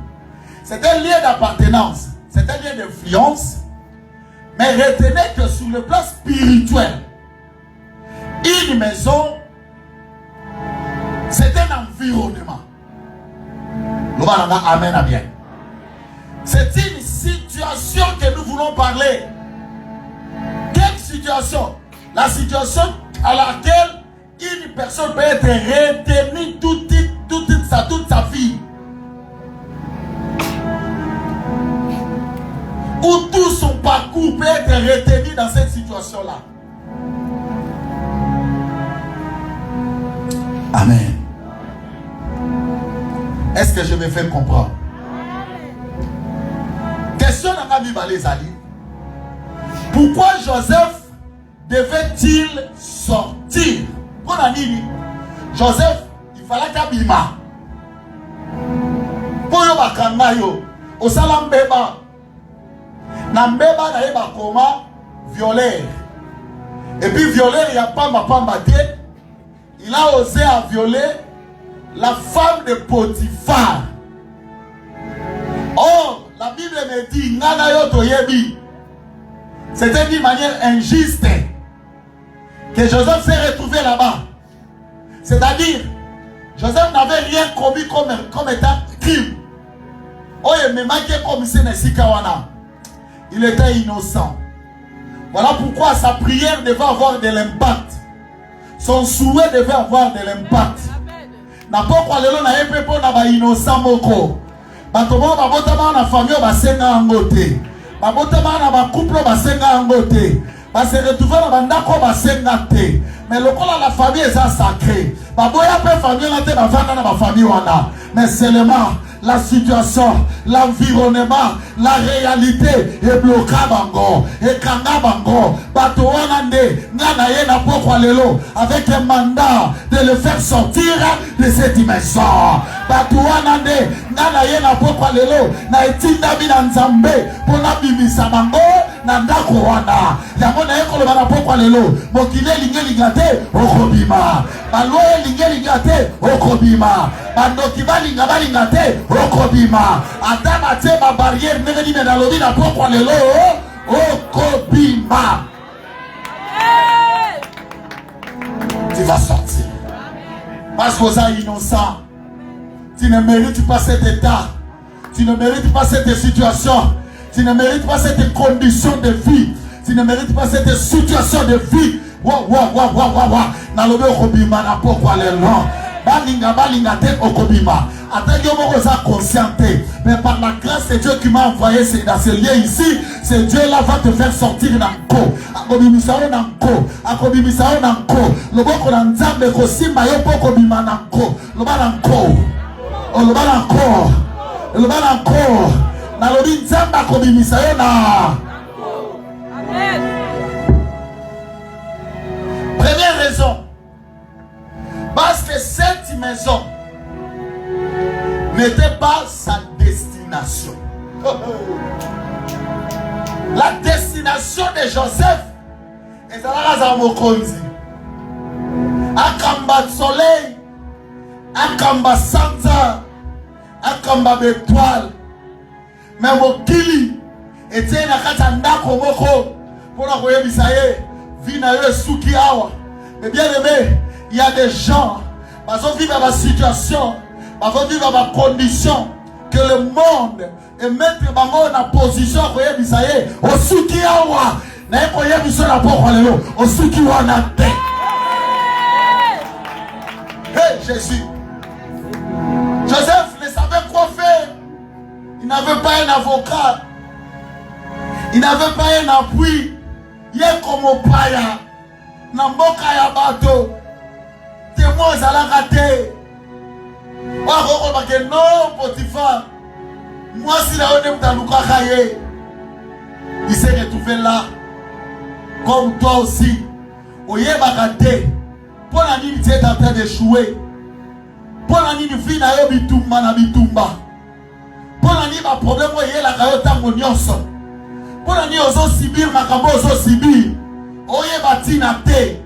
c'est un lieu d'appartenance, c'est un lieu d'influence, mais retenez que sur le plan spirituel, une maison c'est un environnement. Amen à bien. C'est une situation que nous voulons parler. Quelle situation? La situation à laquelle une personne peut être retenue toute sa vie. Où tout son parcours peut être retenu dans cette situation-là. Amen. Est-ce que je me fais comprendre? Question à Nabi Balezali. Pourquoi Joseph devait-il sortir? Joseph, il fallait qu'Abima. Pour yo bakanga yo, au salam beba. Nambeba na yeba koma violeur. Et puis violeur, il n'y a pas ma pambate. Il a osé à violer la femme de Potiphar. Or, la Bible me dit, Nana yo toyebi. C'était d'une manière injuste que Joseph s'est retrouvé là-bas. C'est-à-dire, Joseph n'avait rien commis comme étant crime. Oh, il était innocent. Voilà pourquoi sa prière devait avoir de l'impact. Son souhait devait avoir de l'impact. N'a pas quoi le na épée pour na ba innocent moko. Batomo ba botama na famille ba senga ngote. Ba botama na ba couple ba senga ngote. Ba se retrouver na bandako ba senga te. Mais le col la famille est sacré. Ba boya pe famille na te ba vanda na ba famille wana. Mais seulement la situation, l'environnement, la réalité est bloquée bango et kanga bango bato wana nde ngana ye na pokwa lelo avec un mandat de le faire sortir de cette dimension. Bato wana nde ngana ye na pokwa lelo na etinda bina nzambe pona bimisa bango na ndako wana yango na yeko loba na pokwa lelo mokile lingate okobima baloye lingate okobima bandoki balinga te okobima atama te ba barrière ndenge na lobi na pokwa lelo okobima. Tu vas sortir parce que vous êtes innocent. Tu ne mérites pas cet état, tu ne mérites pas cette situation, tu ne mérites pas cette condition de vie, tu ne mérites pas cette situation de vie. Na lobi okobima na pokwa lelo balinga te okobima. Attends, je suis conscient, mais par la grâce de Dieu qui m'a envoyé dans ce lieu ici, ce Dieu-là va te faire sortir dans le corps. Akobimisa dans le corps. Akobimisa dans le corps. Le bon qu'on a nzambe kosimba yo poko bima dans le corps. Le bas dans le corps. Oh, le bas dans le corps. Le bas dans le corps. Na lobi nzambe akobimisa yo na. Amen. Première raison. Parce que cette maison n'était pas sa destination. La destination de Joseph est à la Mokonzi. Akamba soleil, Akamba Santa, Akamba étoile. Mais Mokili était na katanda komoko pour la royer bisaye. Vina yo suki awa. Mais bien aimé, il y a des gens qui vivent dans la situation, qui vivent dans la condition, que le monde et mettre bango na position koye bisaye osuki awa na koye biso na poko lelo osuki wana te. Hey Jésus. Joseph ne savait quoi faire. Il n'avait pas un avocat. Il n'avait pas un appui. Il est comme au paya. Namboka ya bato. Témoin zalaka te. Non, Potiphar. Moi, si la honte est il s'est retrouvé là. Comme toi aussi. Oye bakate. Pour la nuit, tu es en train d'échouer. Pour la nuit, tu na yo bitumba na bitumba. Pour la nuit, ma problème, oye la kayo tango nyonso. Pour la nuit, ozo sibir, makambo ozo sibir. Oye batina te.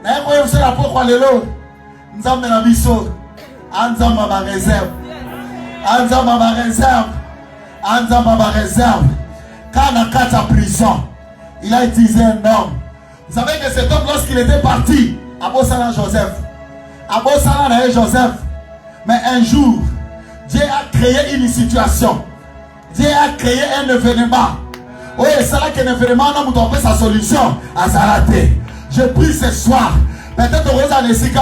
Na yo koye la pokwa lelo. Nzambe na biso. Anzamba ma réserve. Anzamba ma réserve. Anzamba ma réserve. Quand on a 4 prison, il a utilisé un homme. Vous savez que cet homme, lorsqu'il était parti, à Bossana Joseph. À Bossana Joseph. Mais un jour, Dieu a créé une situation. Dieu a créé un événement. Oui, c'est là qu'un événement, on a trouvé sa solution à Zalaté. Je prie ce soir. Peut-être que vous avez des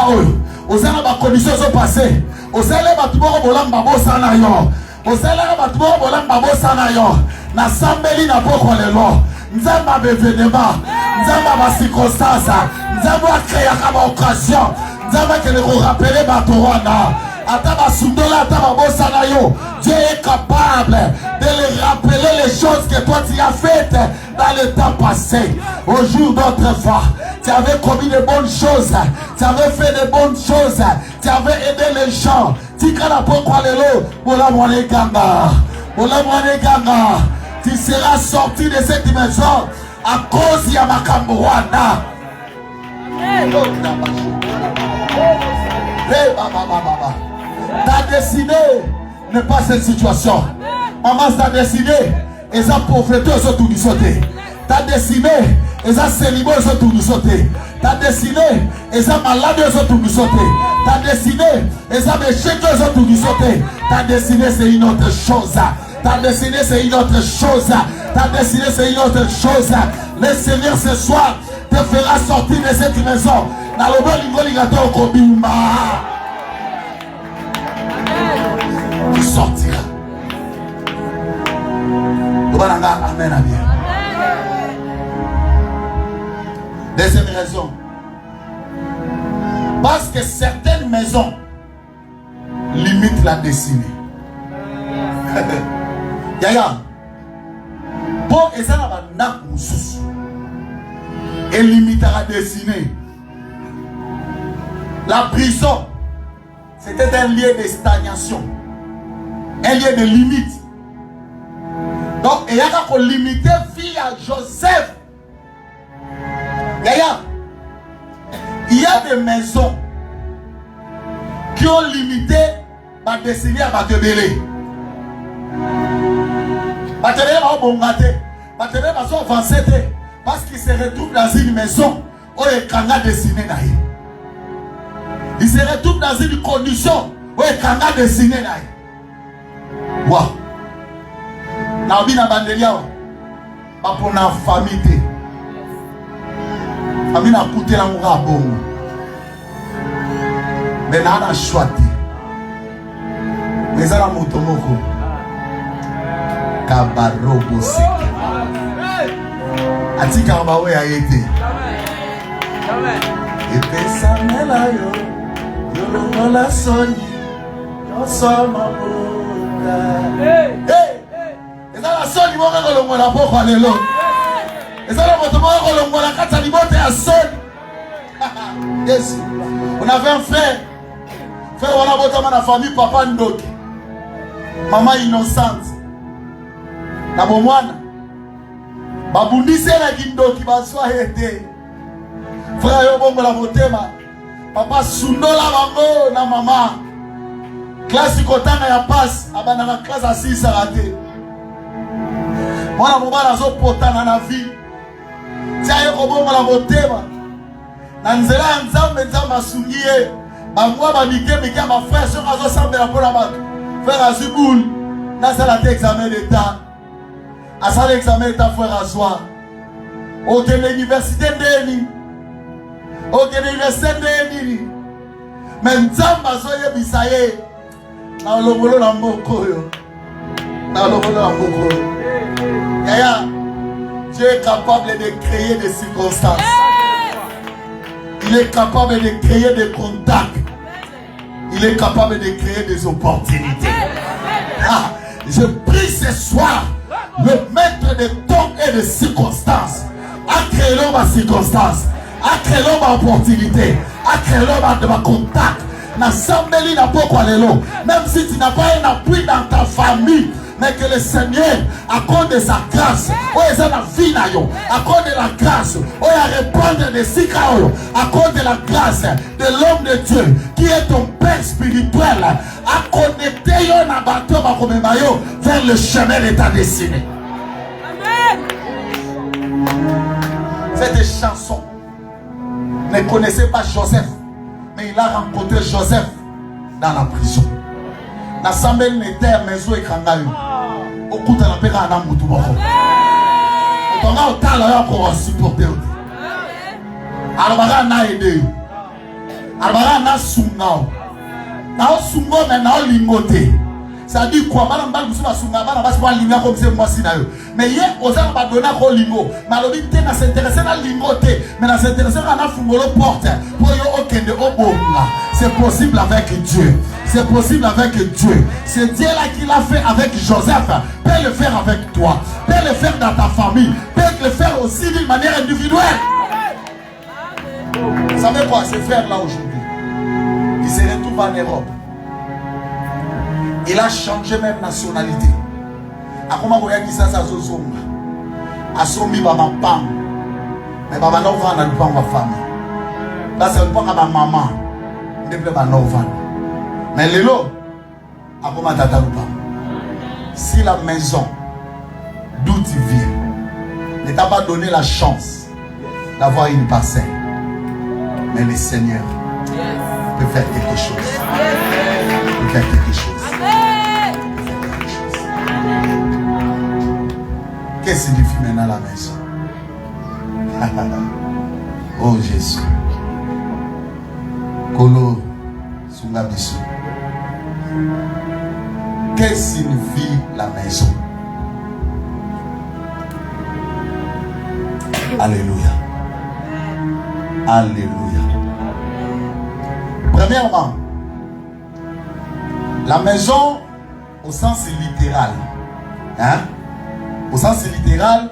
aux gens ma condition sont passées. Aux gens les bâtiments volant babo sanayo. Aux gens les bâtiments volant babo sanayo. Na sambeli na poko lelo. Nzamba bevenema. Nzamba ba circonstance. Nzamba créer comme occasion. Nzamba que le rappeler batorana. Ataba sundola ataba bosanayo. Dieu est capable de les rappeler les choses que toi tu as faites dans le temps passé. Au jour d'autrefois, tu avais commis de bonnes choses. Tu avais fait de bonnes choses. Tu avais aidé les gens. Tu kana pourquoi lelo bola mwane ganga. Bola mwane ganga. Tu seras sorti de cette maison à cause ya makambo wana. Ta destinée n'est pas cette situation. Maman, ta destinée est sa pauvreté autour du sauté. Ta destinée est sa célibat autour du sauté. Ta destinée est sa maladie autour du sauté. Ta destinée est sa échec autour du sauté. Ta destinée c'est une autre chose. Ta destinée c'est une autre chose. Ta destinée c'est une autre chose. Le Seigneur ce soir te fera sortir de cette maison. Dans le bon niveau ligateur au Kobimba. Tu sortiras. Amen. Amen. Deuxième raison. Parce que certaines maisons limitent la destinée. Yaya. Pour et ça n'a et limite la destinée. La prison, c'était un lieu de stagnation. Un lieu de limite. Donc, il y a qu'à limiter vie à Joseph. Il y a des maisons qui ont limité ma destinée à Batebele. Batebele va au Bongate. Batebele va s'avancer parce qu'il se retrouve dans une maison où il y a destiné. Il se retrouve dans une condition où il y a destiné. Wow. Naobi na bandelia pas pour la famille. Ami na coûté la moura bon. Mais na na choisi. Mais ça la motomoko. Kabarobo seki. Atika bawe a été. Et pesa mela yo. Yo longo la soni. Yo sama hey. Et ça la soni mo ka longo la poko alelo. Et ça la motomo ka longo la kata libote ya soni. Yes. On avait un frère. Frère on a botama na famille papa Ndoki. Maman innocente. Na bomwana. Babundise na Ndoki baswa hete. Frère yo bongo la motema. Papa sundola bango na mama. Classe kotanga ya passe abana na classe à 6 raté. Mwana mobala zo potana na vie. Tia yo bongo la motema. Na nzela nzambe nzamba sungiye. Bangwa ba mike mike ma frère sur azo sambela pour la bato. Frère Azibul Dans l'examen d'État. À ça l'examen d'État, frère Azoua. Aucune université d'Eni. Aucune université d'Eni. Mais Nzamba Zoye Bisaye. Dans le bolo na mboko yo. Dans le bolo na mboko. Yaya, Dieu est capable de créer des circonstances. Il est capable de créer des contacts. Il est capable de créer des opportunités. Ah, je prie ce soir, le maître de temps et de circonstances, à créer l'homme à circonstances, à créer l'homme à opportunité, à créer l'homme à contact. Même si tu n'as pas un appui dans ta famille, mais que le Seigneur, à cause de sa grâce, à cause de la grâce, à répondre de Sika, à cause de la grâce de l'homme de Dieu, qui est ton Père spirituel, à connecter un bateau vers le chemin de ta destinée. Cette chanson, ne connaissez pas Joseph, mais il a rencontré Joseph dans la prison. L'assemblée n'était maison et kangayu. Au coup de la paix, on a moutou moko. On a autant là pour supporter. Alors on a aidé. Alors on a sunga. Na sungo mais na lingote. Ça dit quoi? Madame Bal Moussa sunga, madame Bas pas linga comme c'est moi si na yo. Mais hier aux gens va donner ko lingo. Malobi te na s'intéresser na lingote, mais na s'intéresser na fungolo porte. Pour yo okende obonga. C'est possible avec Dieu. C'est possible avec Dieu. C'est Dieu là qui l'a fait avec Joseph. Peut le faire avec toi. Peut le faire dans ta famille. Peut le faire aussi d'une manière individuelle. Vous savez quoi? Ce frère là aujourd'hui, il se retrouve en Europe. Il a changé même nationalité. A comment vous voyez qui ça zozonga? A somi baba pam. Mais baba non va na pas ma famille. Là c'est pas ma maman. Ne plaît pas non va. Mais Lélo, si la maison d'où tu viens ne t'a pas donné la chance d'avoir une parcelle, mais le Seigneur peut faire quelque chose. Peut faire quelque chose. Qu'est-ce que signifie maintenant la maison? Oh Jésus. Kolo Sungabisu. Qu'est-ce que signifie la maison? Alléluia. Alléluia. Premièrement, la maison au sens littéral. Hein? Au sens littéral,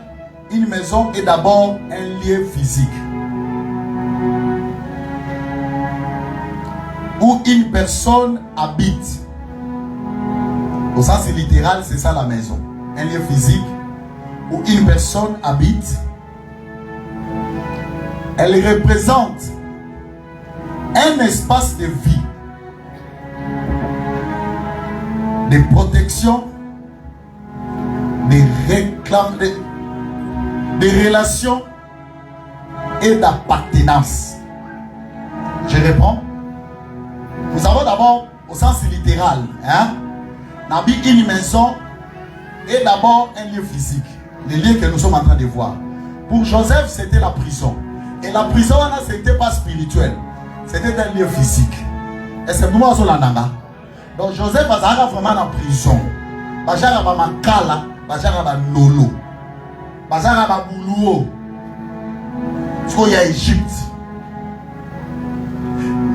une maison est d'abord un lieu physique où une personne habite. Au sens littéral, c'est ça la maison. Un lieu physique où une personne habite. Elle représente un espace de vie, de protection, de relations et d'appartenance. Je réponds. Nous avons d'abord, au sens littéral, une maison est d'abord un lieu physique, le lieu que nous sommes en train de voir. Pour Joseph, c'était la prison. Et la prison, ce n'était pas spirituel, c'était un lieu physique. Et c'est pour moi sur la nanga. Donc Joseph va vraiment en prison. Bajara ba makala, bajara ba nolo, bajara ba boulou. Il y a Égypte.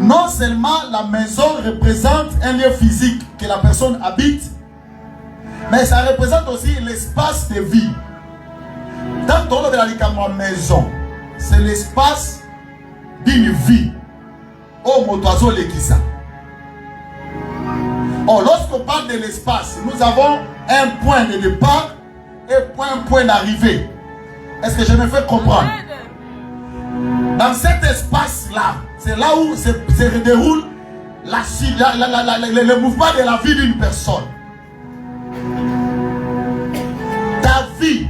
Non seulement la maison représente un lieu physique que la personne habite, mais ça représente aussi l'espace de vie. Dans ton de la maison, c'est l'espace d'une vie. Oh, mon oiseau l'équisa. Oh, lorsqu'on parle de l'espace, nous avons un point de départ et un point d'arrivée. Est-ce que je me fais comprendre? Dans cet espace-là, c'est là où se déroule le mouvement de la vie d'une personne. Ta vie,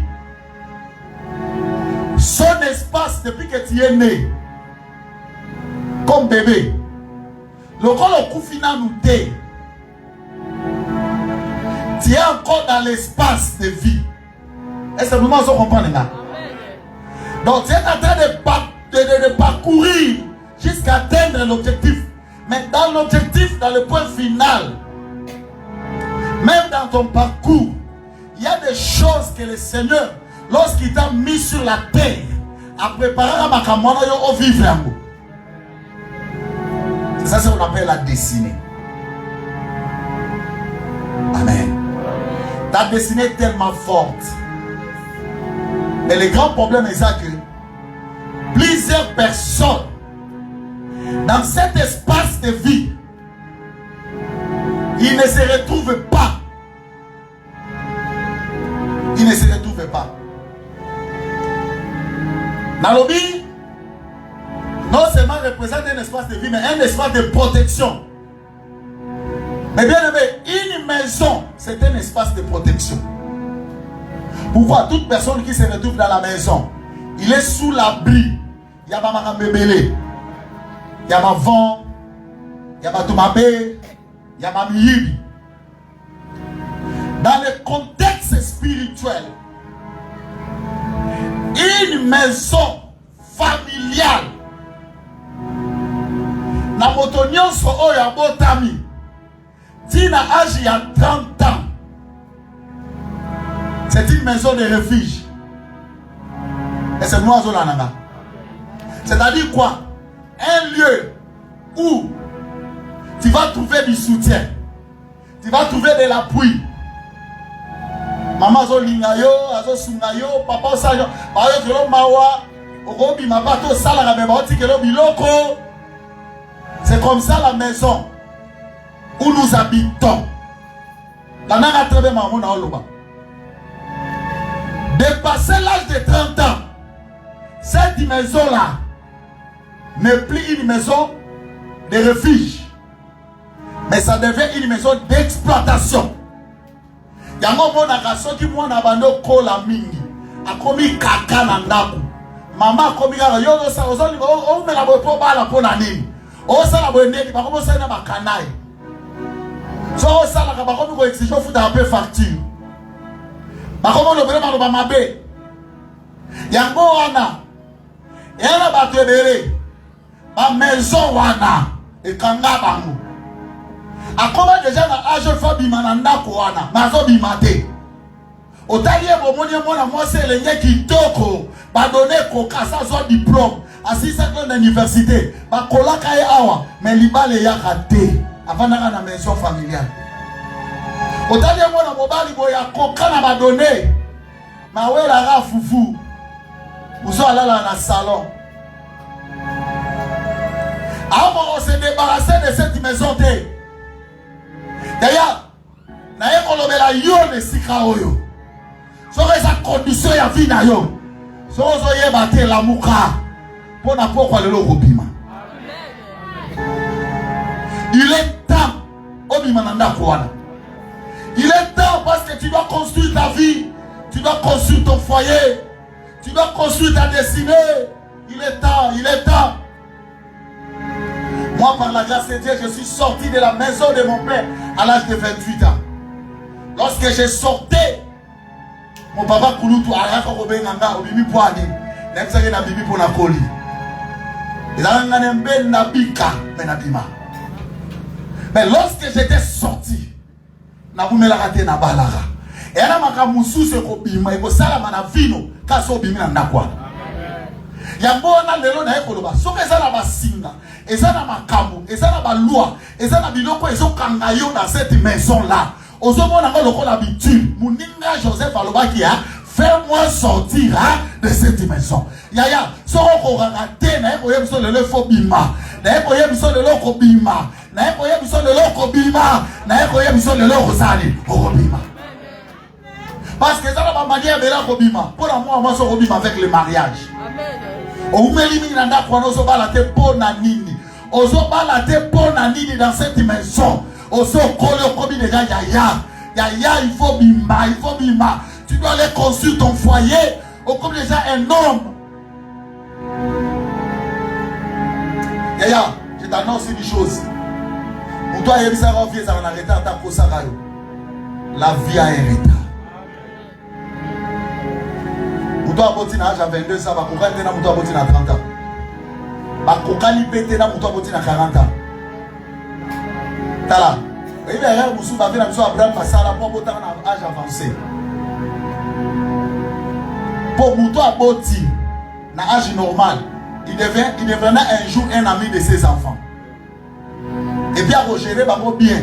son espace depuis que tu es né, comme bébé, le rôle au coup final nous t'est. Tu es encore dans l'espace de vie. Est-ce que vous comprenez là? Donc tu es en train de parcourir jusqu'à atteindre l'objectif. Mais dans l'objectif, dans le point final, même dans ton parcours, il y a des choses que le Seigneur, lorsqu'il t'a mis sur la terre, a préparé à Makamwana au vivre. C'est ça qu'on appelle la destinée. Amen. Ta destinée est tellement forte. Mais le grand problème est ça que plusieurs personnes dans cet espace de vie, ils ne se retrouvent pas. Ils ne se retrouvent pas. Nalobi, non seulement représente un espace de vie, mais un espace de protection. Mais bien aimé, une maison, c'est un espace de protection. Pourquoi toute personne qui se retrouve dans la maison, il est sous l'abri. Il y a ma bébé, il y a ma vent, il y a ma tomabé, il y a ma miyibi. Dans le contexte spirituel, une maison familiale, na motonyon so oya botami, tina âge il y a 30 ans, c'est une maison de refuge. Et c'est moi Zolananga. C'est-à-dire quoi? Un lieu où tu vas trouver du soutien, tu vas trouver de l'appui. Maman Zolingayo, Azo Sungayo, Papa Sayo, Mayo Kelo Mawa, Orobi Mabato Sala Meboti Kelo Biloko. C'est comme ça la maison où nous habitons. La nana très bien maman na oloba. Dépasser l'âge de 30 ans, cette maison-là n'est plus une maison de refuge, mais ça devient une maison d'exploitation. Yango mona kasoki mwana bando kola mingi akomi kaka na ndaku mama akomi kaka yo sa ozoli o mela bopo bala pona nini o sala boendeki bakomo sala ba kanai so o sala ka bakomi ko exige futa un peu facture bakomo lo bela ba mabe yango wana yana batebere ba maison wana ekanga bango akoma déjà na âge fa bimana ndako wana mazo bimate otali e bomoni mwana mwasi elenge kitoko ba donner kokasa zo diplôme asisa ko na université ba kolaka e awa mais libale ya kate avanda na maison familiale otali e mwana mobali boya kokana ba donner mawela ra fufu uzo alala na salon. Avant on se débarrasser de cette maison té. D'ailleurs, na ekolobela yo le sika oyo. Soka sa condition ya vie na yo. Soka zo yeba te la muka. Pona pokwa lelo kobima. Il est temps obima nanda kwana. Il est temps parce que tu dois construire ta vie, tu dois construire ton foyer, tu dois construire ta destinée. Il est temps, il est temps. Moi, par la grâce de Dieu, je suis sorti de la maison de mon père à l'âge de 28 ans. Lorsque je sortais, mon papa Kouloutou a rien fait au Bibi Poani. N'exagère na Bibi pour la colis. Il a un ben nabika, ben nabima. Mais lorsque j'étais sorti, na vous me la raté na balara. Et là, ma moussou se kobima, et ko sala mana vino, kaso bimi na nakwa. Yambona lelo na ekoloba, soka ezala basinga. Et ça n'a pas kamou, et ça n'a pas loi, et ça n'a pas biloko, et ça n'a dans cette maison-là. Aux hommes, on a l'habitude. Mouninga Joseph Alobakia, fais-moi sortir de cette maison. Yaya, so on va rater, n'a pas eu besoin de l'euphorbima, n'a pas eu besoin de l'euphorbima, n'a pas eu besoin de l'euphorbima, n'a pas eu besoin de l'euphorbima. Parce que ça n'a pas manière de l'euphorbima. Pour moi, je suis avec le mariage. Dans cette maison, il faut bima. Tu dois aller construire ton foyer. Comme déjà un homme. Yaya, je t'annonce une chose. Pour toi, il y a ça va arrêter à ta la vie a un retard. Mouto aboti na âge à 22 ans, bakokani na mouto aboti na 30 ans. Bakokani pété na mouto aboti na 40 ans. Tala. Et bien, il y a un moussou bavé na moussou Abraham Masala pour botter na âge avancé. Pour mouto aboti na âge normal, il deviendra un jour un ami de ses enfants. Et bien, à gérer bien.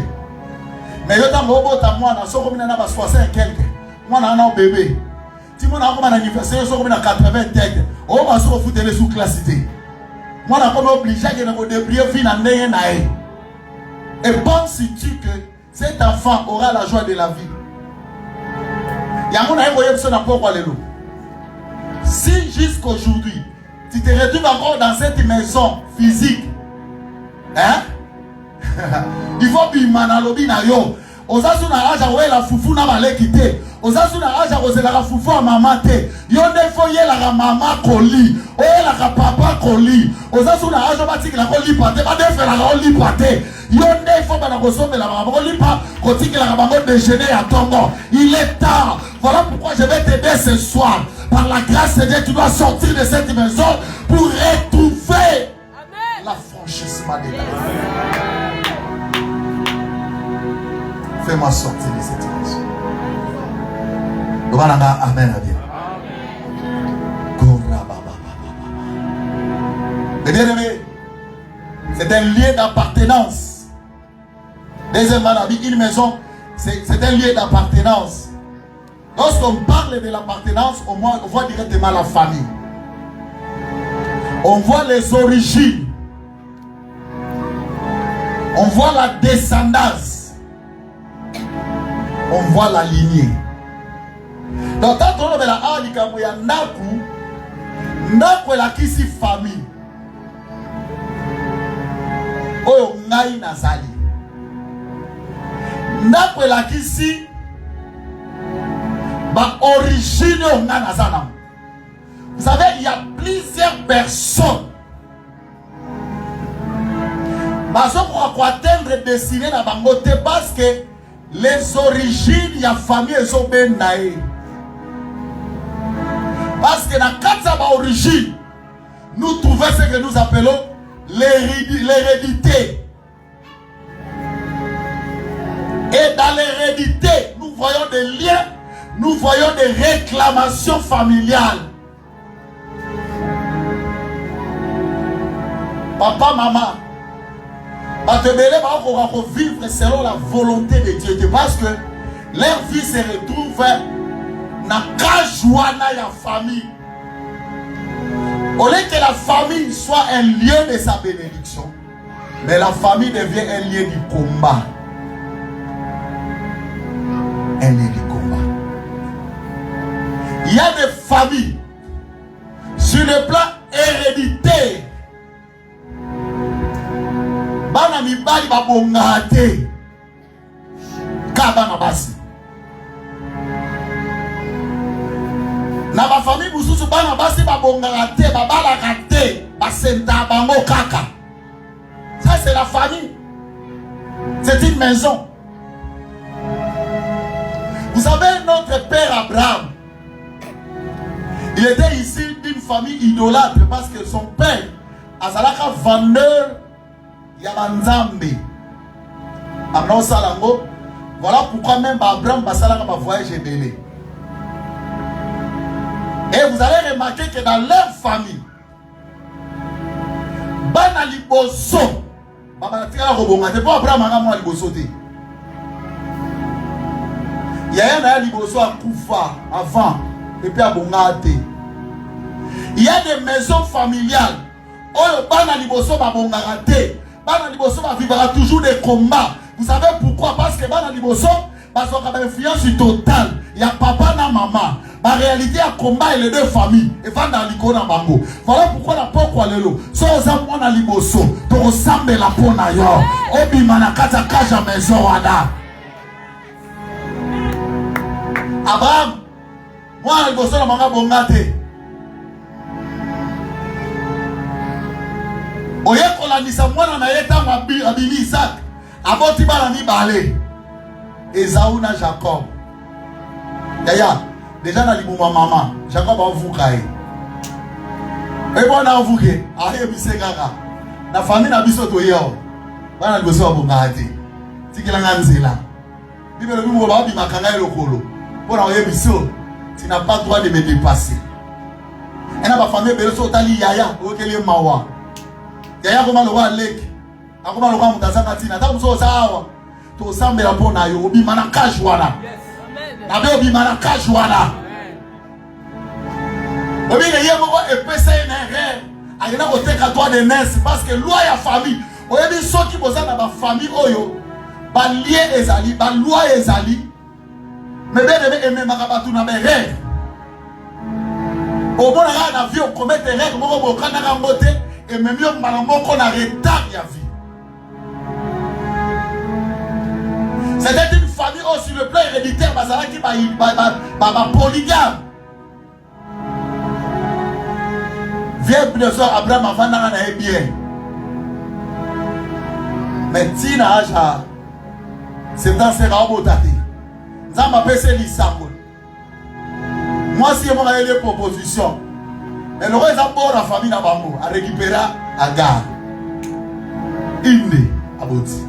Mais il y a un robot à moi, dans 60 et quelques. Moi, j'ai un bébé. Si moi, j'ai un anniversaire, je suis 80 têtes. On va se foutre les sous-classités. Moi, je suis obligé de me débrouiller fin année. Et penses-tu que cet enfant aura la joie de la vie? Il y a un moyen de se faire. Si jusqu'aujourd'hui, tu te retrouves encore dans cette maison physique, hein? Il faut que tu manalobi na yo. Ozasu na aja we la fufu na balekite. Ozasu na aja ozela la fufu a mama te. Yo ne fo ye la mama koli. Oye la papa koli. Ozasu na aja batiki la koli pate. Ba defe la koli pate. Yo ne fo bana kosombe la mama koli pa. Kotiki la bango déjeuner à Tongo. Il est tard. Voilà pourquoi je vais t'aider ce soir. Par la grâce de Dieu, tu dois sortir de cette maison pour retrouver la franchissement de la vie. Fais-moi sortir de cette maison. Amen. Mais bien aimé, c'est un lieu d'appartenance. Deuxièmement, une maison, c'est un lieu d'appartenance. Lorsqu'on parle de l'appartenance, on voit directement la famille. On voit les origines. On voit la descendance. On voit la lignée. Donc, quand on a la Alikamoya Naku, Naku est la kisi famille. Oyo Ngai Nazali. Naku est la kisi origine au Nazana. Vous savez, il y a plusieurs personnes. Pour atteindre destiné na bangote parce que les origines de la famille sont bien naïves. Parce que dans la origine, nous trouvons ce que nous appelons l'hérédité. Et dans l'hérédité, nous voyons des liens, nous voyons des réclamations familiales. Papa, maman, vivre selon la volonté de Dieu. Parce que leur vie se retrouve dans la joie de la famille. Au lieu que la famille soit un lieu de sa bénédiction, mais la famille devient un lieu du combat. Un lieu du combat. Il y a des familles sur le plan héréditaire. Bana mibali babonga te kabana basi na ba famille mususu bana basi babonga te babala te basenta bango kaka. Ça c'est la famille. C'est une maison. Vous savez, notre père Abraham, il était ici d'une famille idolâtre parce que son père azalaka vendeur Yabanzambe. Abraham Salango. Voilà pourquoi même Abraham Basalanga va voyager belé. Et vous allez remarquer que dans leur famille, Bana Liboso, Baba Tika Robonga, c'est pas Abraham Mangamo Liboso. Il y a un Liboso à Koufa avant, et puis à Bongate. Il y a des maisons familiales. Oh, Bana Liboso Babongate. Bana Liboso va vivre toujours des combats. Vous savez pourquoi? Parce que Bana Liboso va avoir une influence totale. Il y a papa et maman. En réalité, il y a combat et les deux familles. Et va dans l'icône bango. Voilà pourquoi la porte est là. Si on a mon Liboso, tu ressembles la peau na yo. Obi manakata kaja maison wada. Abraham, moi Liboso na manga bongate. Oye kolandisa mwana na yeta abili Isaac aboti bana mibale Esaü na Jacob. Yaya, déjà dans l'ibuma maman, Jacob a vu kaye. Et bon a vu que, aye bise kaka. Na famille na biso to yeo. Bana goso abongati. Tikela nganzela. Bible le bibo ba bi makanga lokolo. Pour aye biso, tu n'as pas droit de me dépasser. Et na ba famille beso tali yaya, okele mawa. Yaya koma lo wa lek. Akoma lo kwa mutazaka tina. Ta muso sawa. To sambe la pona yo obi mana kajwana. Na be obi mana kajwana. Obi le yemo epesa ina re. Ayina ko teka toi de nesse parce que loi ya famille. Oyebi soki boza na ba famille oyo. Ba lié ezali, ba loi ezali. Mais bien aimé aimé makabatu na be re. Au bon na vie on commet des règles moko bokana ka ngote et même yo mbala moko na retard ya vie. C'était une famille aussi sur le plan héréditaire bazala qui ba polygame. Viens plusieurs Abraham avant na bien. Mais tina aja c'est dans ces rabots tati. Nzamba pese lisako. Moi si on a des propositions. Mais le roi d'abord la famille na bango a récupéré Agar. Inde aboti.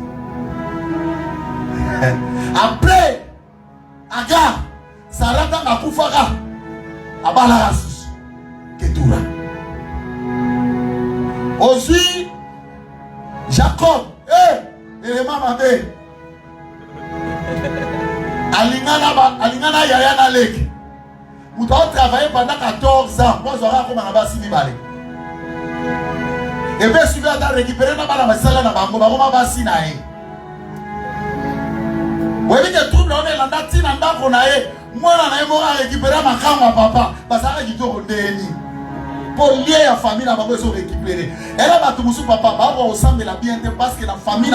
Après Agar Sarah na kufaka abala rasus ketura. Aussi Jacob élément mabe alingana yaya na leki. Vous devez travailler pendant 14 ans. Moi, je vais comme un bassi balé. Et bien, si vous avez récupéré la salle, vous avez bassi naé. Vous voyez que tout le monde est là, moi, je vais récupérer ma caméra, papa. Parce que je vais pour lier la famille, je vais récupérer. Et là, je vais papa, je vais ensemble la bien parce que la famille,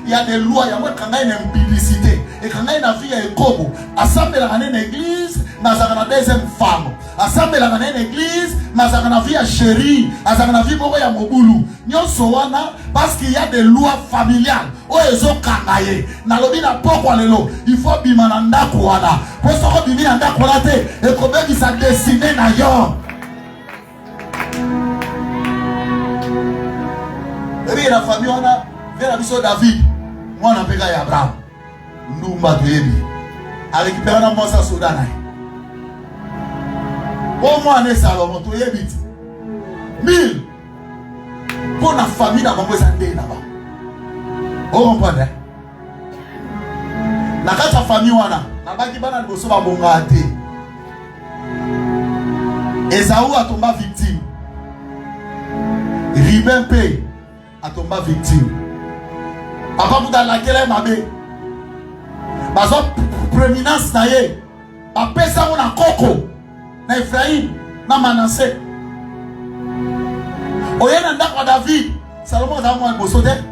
il y a des lois, il y a une impudicité. Et quand il y a une vie, il y a un kobo. Ensemble, il y a une église. Nous avons une deuxième femme. Ensemble, nous avons une église. Nous avons une vie à chérie. Nous avons une vie à Moboulou. Nous sommes parce qu'il y a des lois familiales. Oh, ils ont kangaye. Nalobi na poko lelo. Il faut bimananda kouana. Pour ce que bimananda kouana te. Et combien qui s'est dessiné na yo. Et bien la famille on a vers la mission David. Moi on a payé Abraham. Nous m'a tué. A récupéré la mossa Soudan. Au moins, on est Salomon, tu es vite. 1000 pour la famille dans mon santé là-bas. Vous comprenez? La carte famille, on a. La baki bana de Bosso va bongate. Esaü a tombé victime. Ribin P a tombé victime. Papa, vous dans laquelle m'a bé. Parce que prééminence naïe. Papa, ça on a coco. Na Ephraim, na Manassé. Oye na ndako David, Salomon za mwa bosote.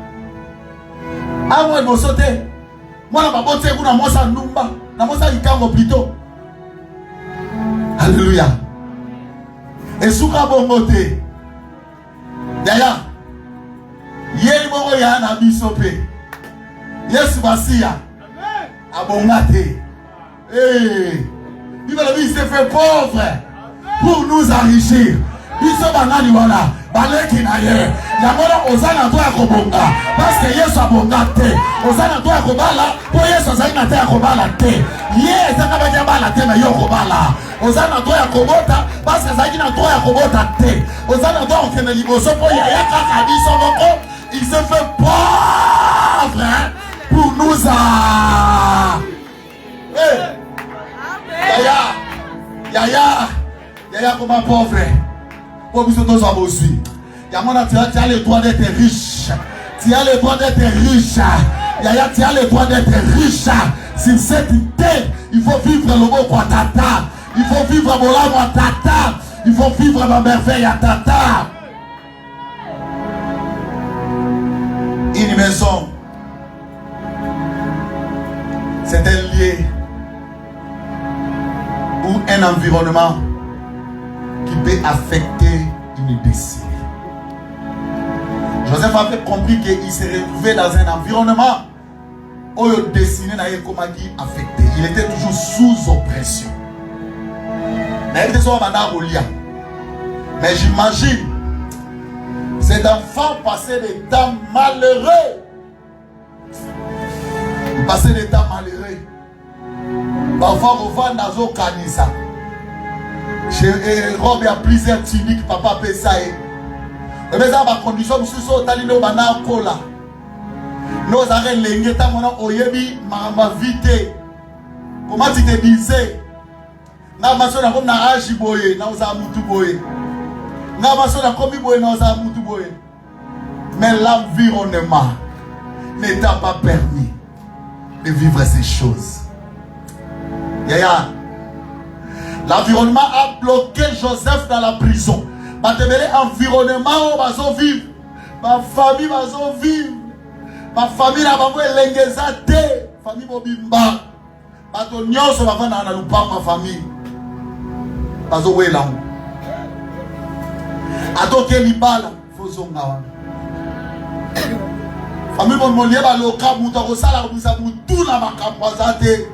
Amwa bosote. Mwana babote kuna mosa numba, na mosa ikango plutôt. Alléluia. Esuka bongote. Daya. Yeli bongo ya na bisope. Yesu basia. Amen. Abongate. Il s'est fait pauvre pour nous enrichir. Il s'est banani voilà. Baleki na ye. Yamona ozana to yakobonga. Parce que Yesu abonga te. Ozana to yakobala. Po Yesu azana te yakobala te. Ye ezaka ba yabala te na yo kobala. Ozana to yakobota. Parce que azana to yakobota te. Ozana to okene liboso po ya yakaka biso moko. Il s'est fait pauvre pour nous Yaya comme un pauvre. Pour nous tous en aussi. Yamana, tu as le droit d'être riche. Tu as le droit d'être riche. Yaya, tu as le droit d'être riche. Sur cette terre, il faut vivre le mot quoi tata. Il faut vivre mon âme tata. Il faut vivre ma merveille à tata. Une maison. C'est un lieu ou un environnement qui peut affecter une destinée. Joseph avait compris qu'il s'est retrouvé dans un environnement Oyo destiné na ye comment qui affecté. Il était toujours sous oppression. Mais j'imagine cet enfant passait des temps malheureux. Il passait des temps malheureux. Parfois, on va dans un canisa. Chez Rob, il y a plusieurs tuniques, papa peut ça. Mais ça va condition, nous sommes allés dans la cola. Nous avons les gens oyebi ma vite. Comment tu te disais? Na masona comme na aji boye, na oza mutu boye. Na masona comme boye, na oza mutu boye. Mais l'environnement ne t'a pas permis de vivre ces choses. Yaya, l'environnement a bloqué Joseph dans la prison. Environnement va vivre, ma famille va vivre, ma famille n'a pas l'engagé, famille mobimba, ma tonnion se va faire dans la ma famille. Bazo wela. Atoke libala, fozonga. Famille mon molie ba loka muta ko sala ko bisa mutu na makamwazate.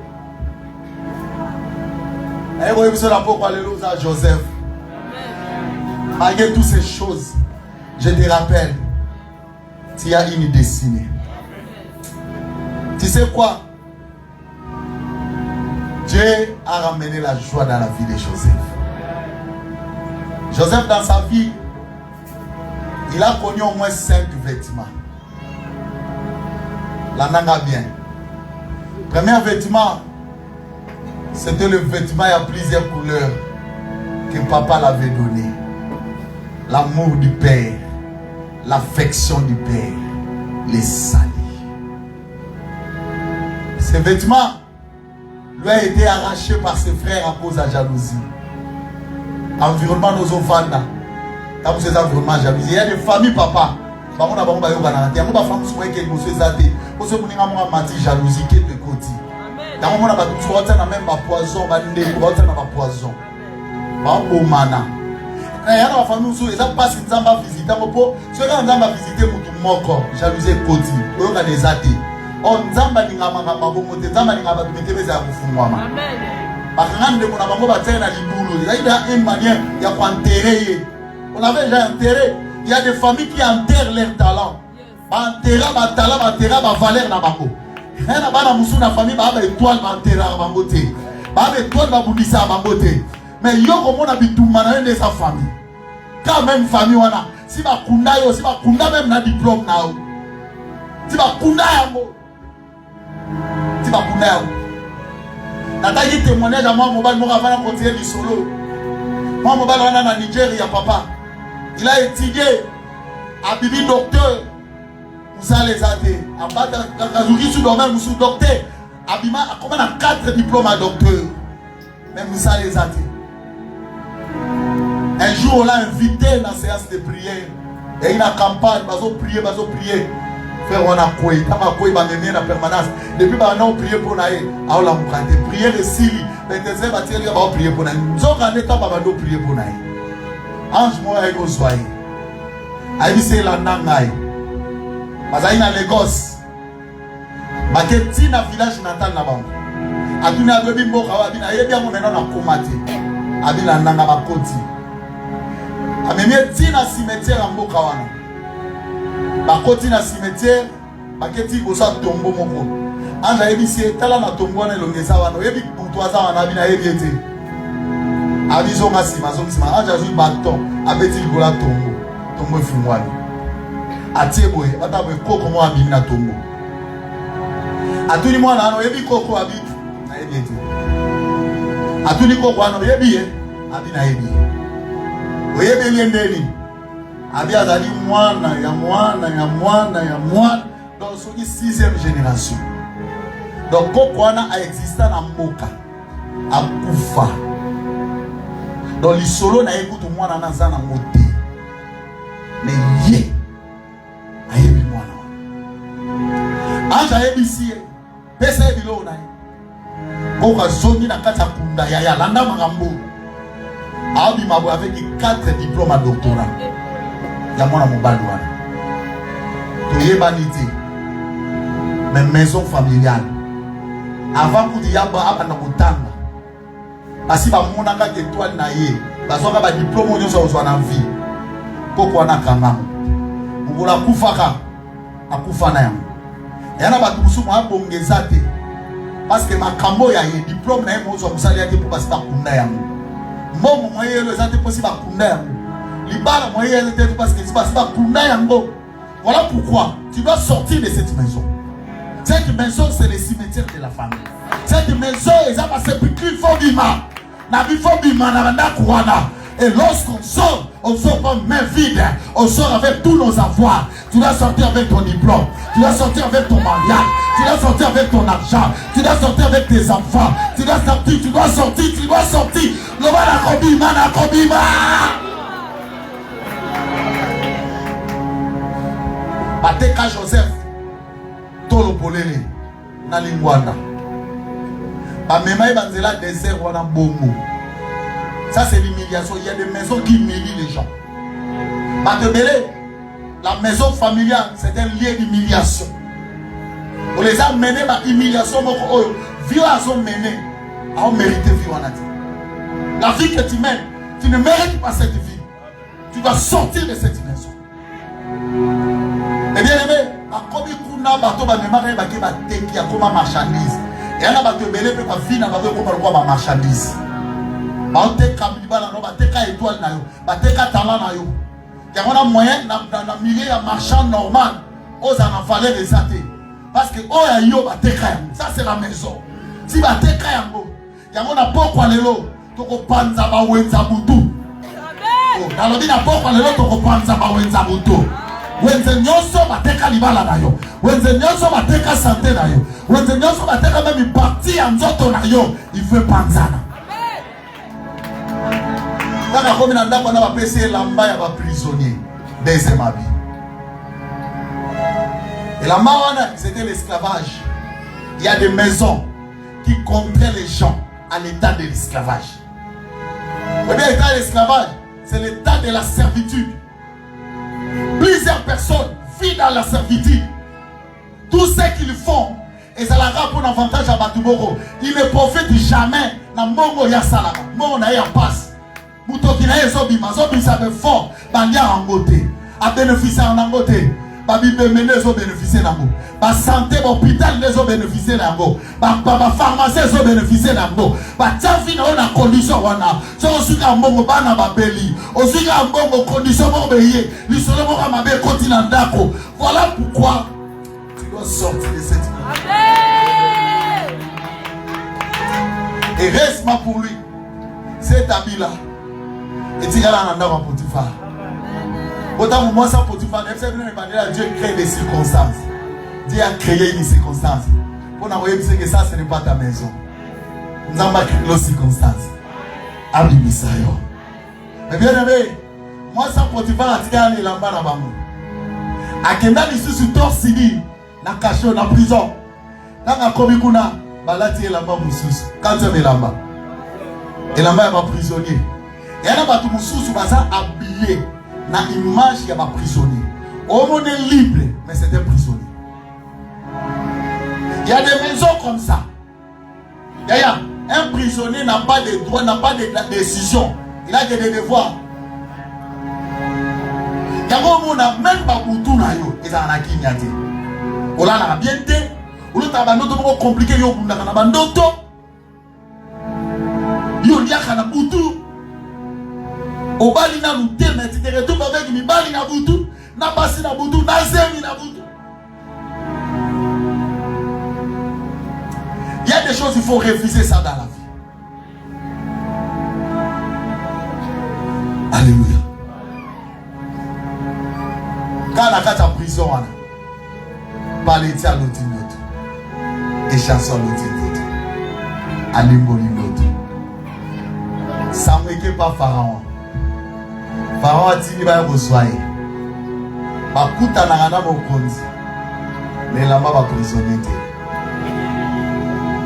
Et vous savez pourquoi alléluia à Joseph. Malgré toutes ces choses, je te rappelle, tu as une destinée. Tu sais quoi? Dieu a ramené la joie dans la vie de Joseph. Joseph, dans sa vie, il a connu au moins 5 vêtements. La nanga bien. Premier vêtement, c'était le vêtement à plusieurs couleurs que papa l'avait donné. L'amour du père, l'affection du père, les salis. Ce vêtement lui a été arraché par ses frères à cause de la jalousie. Environnement nos enfants, dans ces environnements jalousie, il y a des familles papa. Il y a des familles qui ont jalousie qui est de côté. Il y a des gens qui ont poison, poison. Il y a des familles qui ont passé une zamba visite. Ceux qui ont visité Moutoumoko, jalousie côté. Il y a des athées. On zamba ni ngama ngama zamba ni ngama tumetebeza kufungwama. Bakangande kuna bango batena na libulu. Il y a une manière ya enterrer. On avait déjà enterré. Il y a des familles qui enterrent leurs talents. Enterrer ba talent, enterrer ba valeur na bango. Na bana musu na famille ba étoile ba enterrer na bango te. Ba étoile ba bundisa bango te. Mais yo komona bituma na de sa famille. Quand même famille wana, si ba kunda yo, si ba kunda même na diplôme na yo. Si ba kunda yango. Si ba kunda yango. Nataki témoignage à moi mobile mo avant de continuer du solo. Moi mobile wana na Nigeria papa. Il a étudié à Bibi docteur. Moussa les athées. À Bata Kazuki sous domaine sous docteur. Abima a combien de 4 diplômes à docteur. Mais Moussa les athées. Un jour, on l'a invité dans la séance de prière. Et il a campagne, il va prier. Faire on a quoi? Quand on a mené la permanence. Depuis qu'on a prié pour nous, on a prié de Syrie. Mais des heures, on a prié pour nous. Nous avons prié pour nous. Ange moi avec vous soyez. Aïe c'est la nangaï. Parce qu'il y a Lagos. Maketi na village natal na bango. Aduna bebi mboka wa bina yebi yango maintenant na komate. Abila nanga makoti. Amemi tina cimetière mboka wana. Bakoti na cimetière, baketi bosa tombo moko. Anja yebi si tala na tombo wana elongeza wana. Yebi butoaza wana bina yebi ete. Abizo masima zongisima anja zui baton abeti ligola tombo. Tombo efungwani. Atie boye ata boye koko mo abimi na tombo. Atuni mwana ano yebi koko abi na yebi ete. Atuni koko ano yebi abi na yebi. Oyebi yendeni. Abi azali mwana ya mwana ya mwana ya mwana dans son 6e génération. Donc koko ana a existé na mboka. A kufa. Donc l'isolo na ekutu mwana na zana mote. Mais ye ayebi mwana. Anja yebi siye. Pesa yebi lo na ye. Koka zongi na kata kunda ya landa makambo. Abi mabo avec 4 diplômes à doctorat. Ya mwana mobali wana. Toyeba niti. mais maison familiale. Avant que tu aies un parce que tu as une étoile, parce que tu as un diplôme en vie. Pourquoi tu as un diplôme? Tu as un diplôme. Et il y a des gens qui ont parce que ma cambo ya diplôme na mo zo musali ate pour parce que kunda yango momo moye le zate possible kunda yango libara moye le tete parce que c'est pas kunda yango. Voilà pourquoi tu dois sortir de cette maison. Cette maison c'est le cimetière de la famille. Cette maison ils ont passé plus fort bima na bifo bima na banda kuana. Et lorsqu'on sort pas main vide, on sort avec tous nos avoirs. Tu dois sortir avec ton diplôme, tu dois sortir avec ton mariage, tu dois sortir avec ton argent, tu dois sortir avec tes enfants, tu dois sortir. Le mana kobima. Bateka Joseph, tolo polele, na lingwanda. Bamema banzela désert wana bongo. Ça c'est l'humiliation. Il y a des maisons qui humilient les gens. La maison familiale, c'est un lieu d'humiliation. On les a menés à l'humiliation. Vie à son mené, à mériter vie. La vie que tu mènes, tu ne mérites pas cette vie. Tu dois sortir de cette maison. Et bien aimé, comme il y a des marchandises, et il y a des marchandises. Bateka milibala no bateka étoile na yo bateka talent na yo yango moyen na milieu ya marchand normal aux en valeur des athées parce que oya yo bateka yango ça c'est la maison si bateka yango na pokwa lelo toko panza ba wenza butu amen nalobi na pokwa lelo toko panza ba wenza butu wenze nyonso bateka libala na yo wenze nyonso bateka santé na yo wenze nyonso bateka même partie ya nzoto na yo il fait panzana. Comme on a appelé l'amba ya prisonnier deuxième habit. Et la marana c'était l'esclavage. Il y a des maisons qui contraignent les gens à l'état de l'esclavage. Eh bien, l'état de l'esclavage, c'est l'état de la servitude. Plusieurs personnes vivent dans la servitude. Tout ce qu'ils font, et ça leur rapporte un avantage à Batuboro. Ils ne profitent jamais dans Mongo Yasalama. Mongo Naya passe. Mutoki na ezobi mazobi sabe fort bandia angote a bénéficier en angote ba bibemene zo bénéficier nango ba santé hôpital les bénéficier nango ba pharmacie zo bénéficier nango ba tsafi na condition wana so osuka mbongo bana ba beli osuka mbongo condition mo beye lisolo mo ma be continent ndako. Voilà pourquoi tu dois sortir de cette vie. Amen. Et reste pour lui cet habit là. Et tu as un homme Potiphar. Autant pour moi, ça Potiphar, Dieu crée des circonstances. Dieu a créé une circonstance. Pour nous voyez que ça, ce n'est pas ta maison. Nous avons créé nos circonstances. Abli Misayo. Mais bien aimé, moi, ça Potiphar a tiré un élan dans la bambou. A Kenda, il se sous torsidi, dans la cachot, dans la prison. Dans la Komikuna, balati élan sous. Quand tu es élan, élan est prisonnier. Il y a des gens qui sont habillés dans l'image de prisonnier. On est libre, mais c'est un prisonnier. Il y a des maisons comme ça. Un prisonnier n'a pas de droit, n'a pas de décision. Il a des devoirs. Il y a des gens qui n'ont même pas pour tout. Ils ont un kinyate. On a bien été. On a un compliqué. On a un doto. On a un boutou. Obali na luté, mais tu te retrouves avec Mibali na boutou, na basi na boutou, na zemi na boutou. Il y a des choses, il faut refuser ça dans la vie. Alléluia. Quand on a en prison, parler à l'autre, et chanson l'autre, Alimbo l'autre. Ça ne me pas Pharaon. Pharaon a dit qu'il va y soigner. Bakuta na ngana mokonzi. Mais là-bas, va prisonnier.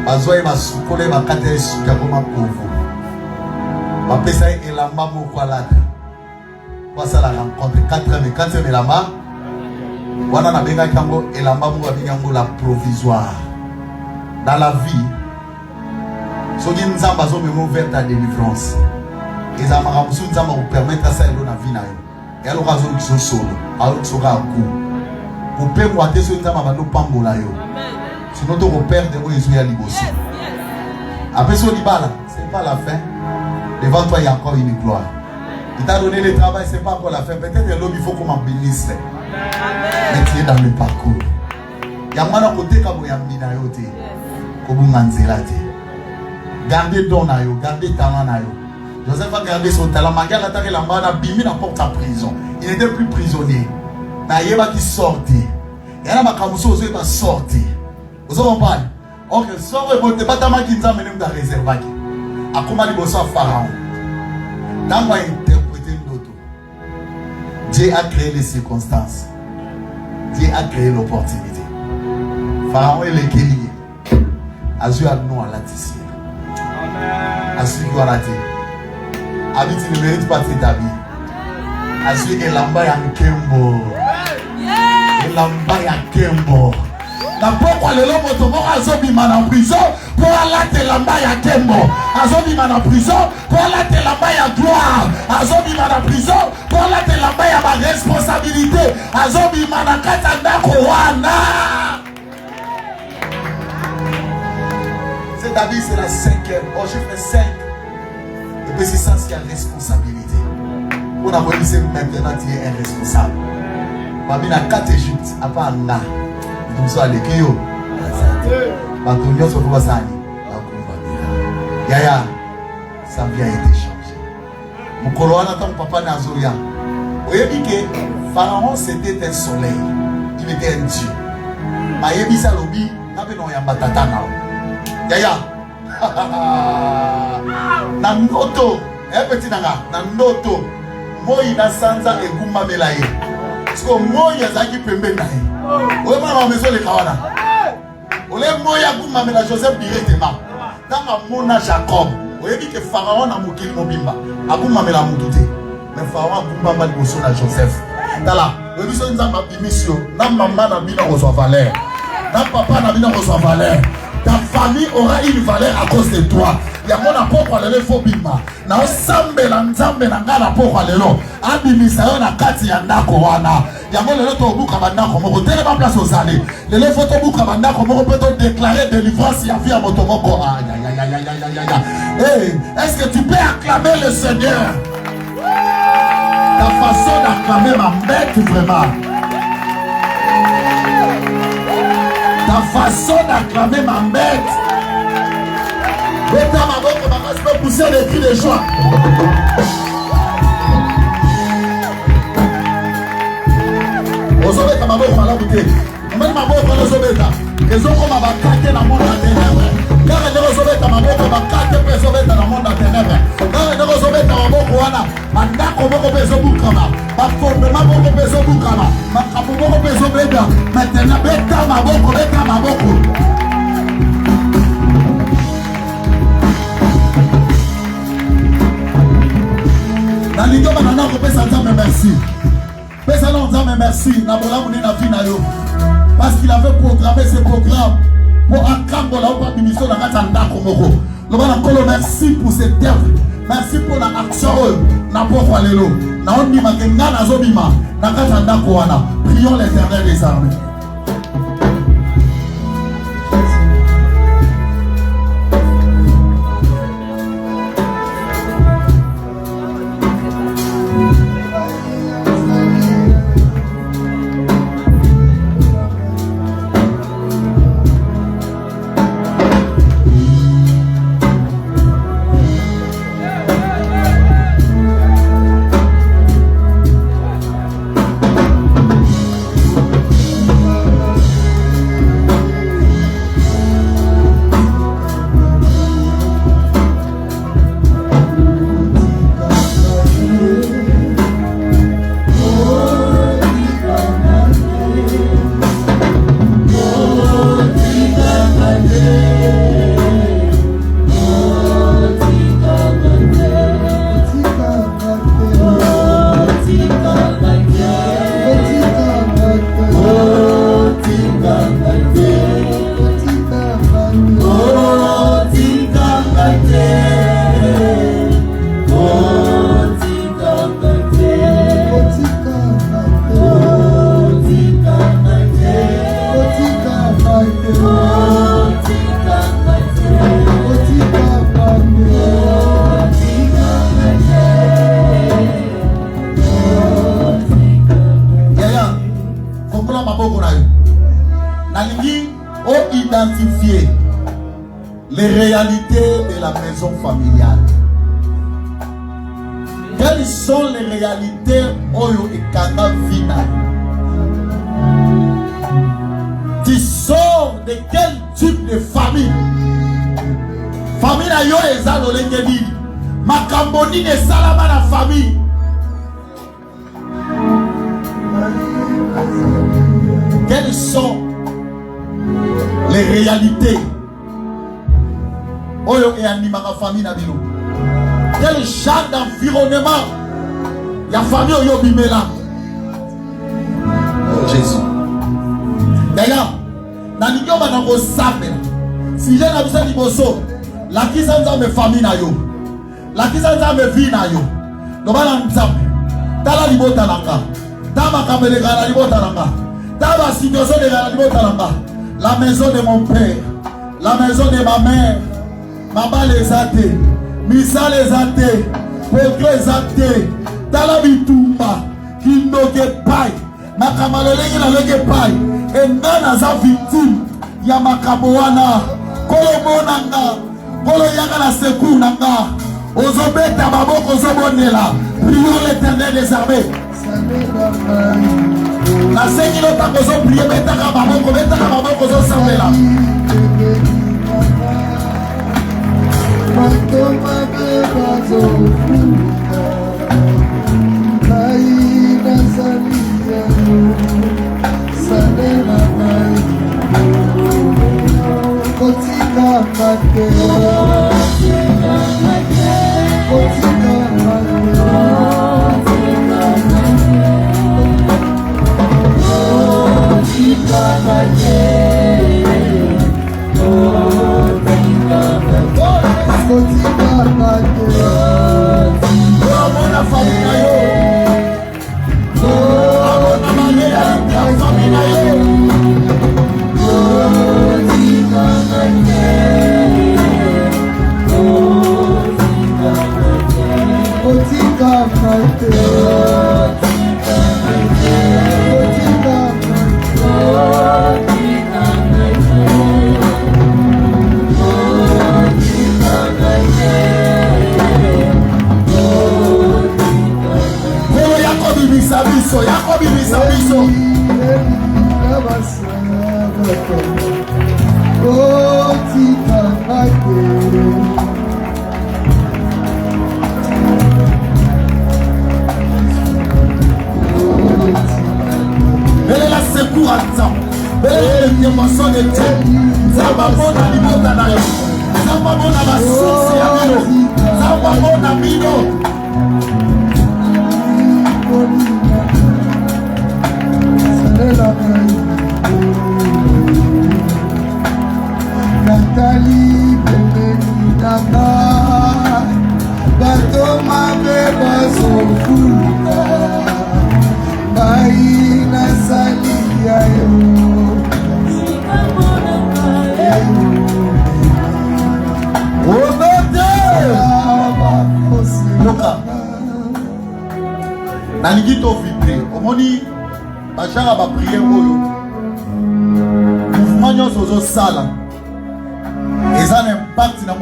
Bazoye basukole bakate suka koma pauvre. Bapesa elamba moko alata. Kwa ça la rencontre 4 mais quand c'est là-bas Wana na benga kango elamba mo binyango la provisoire. Dans la vie, so di nzamba zo memo vers ta délivrance. Et ça m'a ramsou nzamba vous permettre ça dans la vie na yo. Et alors razo ki so solo, alors so ka ku. Pour pe mo ate so nzamba ba no pambola yo. Sinon ton repère de Moïse ya liboso. Après so libala, c'est pas la fin. Devant toi il y a encore une gloire. Il t'a donné le travail, c'est pas encore la fin. Peut-être que l'homme il faut qu'on m'en bénisse. Mais tu es dans le parcours. Il y a un côté comme il y a un yote. Comme un anzelate. Gardez don na yo, gardez talent na yo. Joseph a gardé son talent. Malgré l'attaque, il a bimi la porte à prison. Il n'était plus prisonnier. Mais il y a qui sortait. Il y a un makamuso qui va sortir. Vous comprenez? Ok, sort et bon, pas ta main qui nous a mené dans la réserve. A comment il bosse à Pharaon. Dans ma interpréter l'auto. Dieu a créé les circonstances. Dieu a créé l'opportunité. Pharaon est le guerrier. Azu a nous à la tissier. Azu qui a raté. Habite ne mérite pas ta vie. Azu est l'amba ya Kembo. L'amba ya Kembo. Na pourquoi le lomo tomo azobima na prison pour aller l'amba ya Kembo. Azobima na prison pour aller l'amba ya gloire. Azobima na prison pour aller l'amba ya ma responsabilité. Azobima na katanda kowana. Cette vie c'est la 5e. Oh, je fais 5. Et puis c'est ça ce qui a responsabilité. On a voulu c'est maintenant tu es un responsable. Babi na 4 Égypte à part là. Nous sommes allés qui yo. Batonyo so kwa sani. Yaya, sa vie a été changée. Mon coloana ton papa Nazoya. Oyebi que Pharaon c'était un soleil. Il était un dieu. Mayebi salobi na beno ya batata na. Yaya. Na noto, petit nanga, na noto. Moi na sanza eguma melaye. Parce que moi yazaki pembe nae. Oye mama maison le kawana. Ole moi ya guma mela Joseph directement. Dans ma mona Jacob. Oye dit que Pharaon a mokili mobimba. Aguma mela mutute. Mais Pharaon aguma mali boso na Joseph. Tala, oye biso nzamba bimisio, na maman na bina reçoit valeur. Na papa na bina reçoit valeur. Ta famille aura une valeur à cause de toi. Il y a mon apport à l'élo bima. Na osambe la nzambe na ngala apport à l'élo. Abimisa yo na kati ya ndako wana. Il y a mon l'élo to buka bandako moko tele ba place osale. L'élo photo buka bandako moko peut te déclarer délivrance ya vie à motomoko. Hey, est-ce que tu peux acclamer le Seigneur? Ta façon d'acclamer m'embête vraiment. Ta façon d'acclamer m'embête. Beta ma boque, ma race peut pousser des cris de joie. Ozobeta ma boque, ma la bouteille. Même ma boque, ma ozobeta. Les autres, ma bakate dans le monde à ténèbres. Car les ozobeta ma boque, ma bakate peut ozobeta dans le monde à ténèbres. Car les ozobeta ma boque, wana. Ma ndako moko peut ozobukama. Ma fondement moko peut ozobukama. Ma kapo moko peut ozobeta. Maintenant, beta ma boque, beta ma boque. Dans l'idée, on a repris ça, mais merci. Mais ça, on dit merci. Parce qu'il avait programmé ce programme pour accroître la haute mission de la Katanda Komoko. Nous allons merci pour cette œuvre. Merci pour l'action. Prions l'Éternel des armées. Nalingi ont identifié les réalités de la maison familiale. Quelles sont les réalités Oyo et Kanga Vina? Tu sors de quel type de famille? Famille na yo ezalo lengeli. Makamboni ne salama na famille. Quelles sont les réalités Oyo et animaka famille na bino? Quel genre d'environnement la famille Oyo bimela? Oh Jésus. D'ailleurs, dans l'union banango sambe. Si j'ai n'abisa liboso, la kizanza me famille na yo, la kizanza me vie na yo. Nobala nzambe. Tala libota nanga. Tama kamele gala libota nanga. Tama situation de gala libota nanga. La maison de mon père, la maison de ma mère, Mama les athées, Misa les athées, Pedro les athées, Tala bitumba, Kindoke pai, Makamalolegi na lege pai, et nana za victime, Yamakaboana, Kolomo nanga, Kolo yaka la secours nanga, Ozobeta baboko ozobonela, prions l'Éternel des armées. La Seigneur t'a besoin de prier, betaka baboko ozosambela.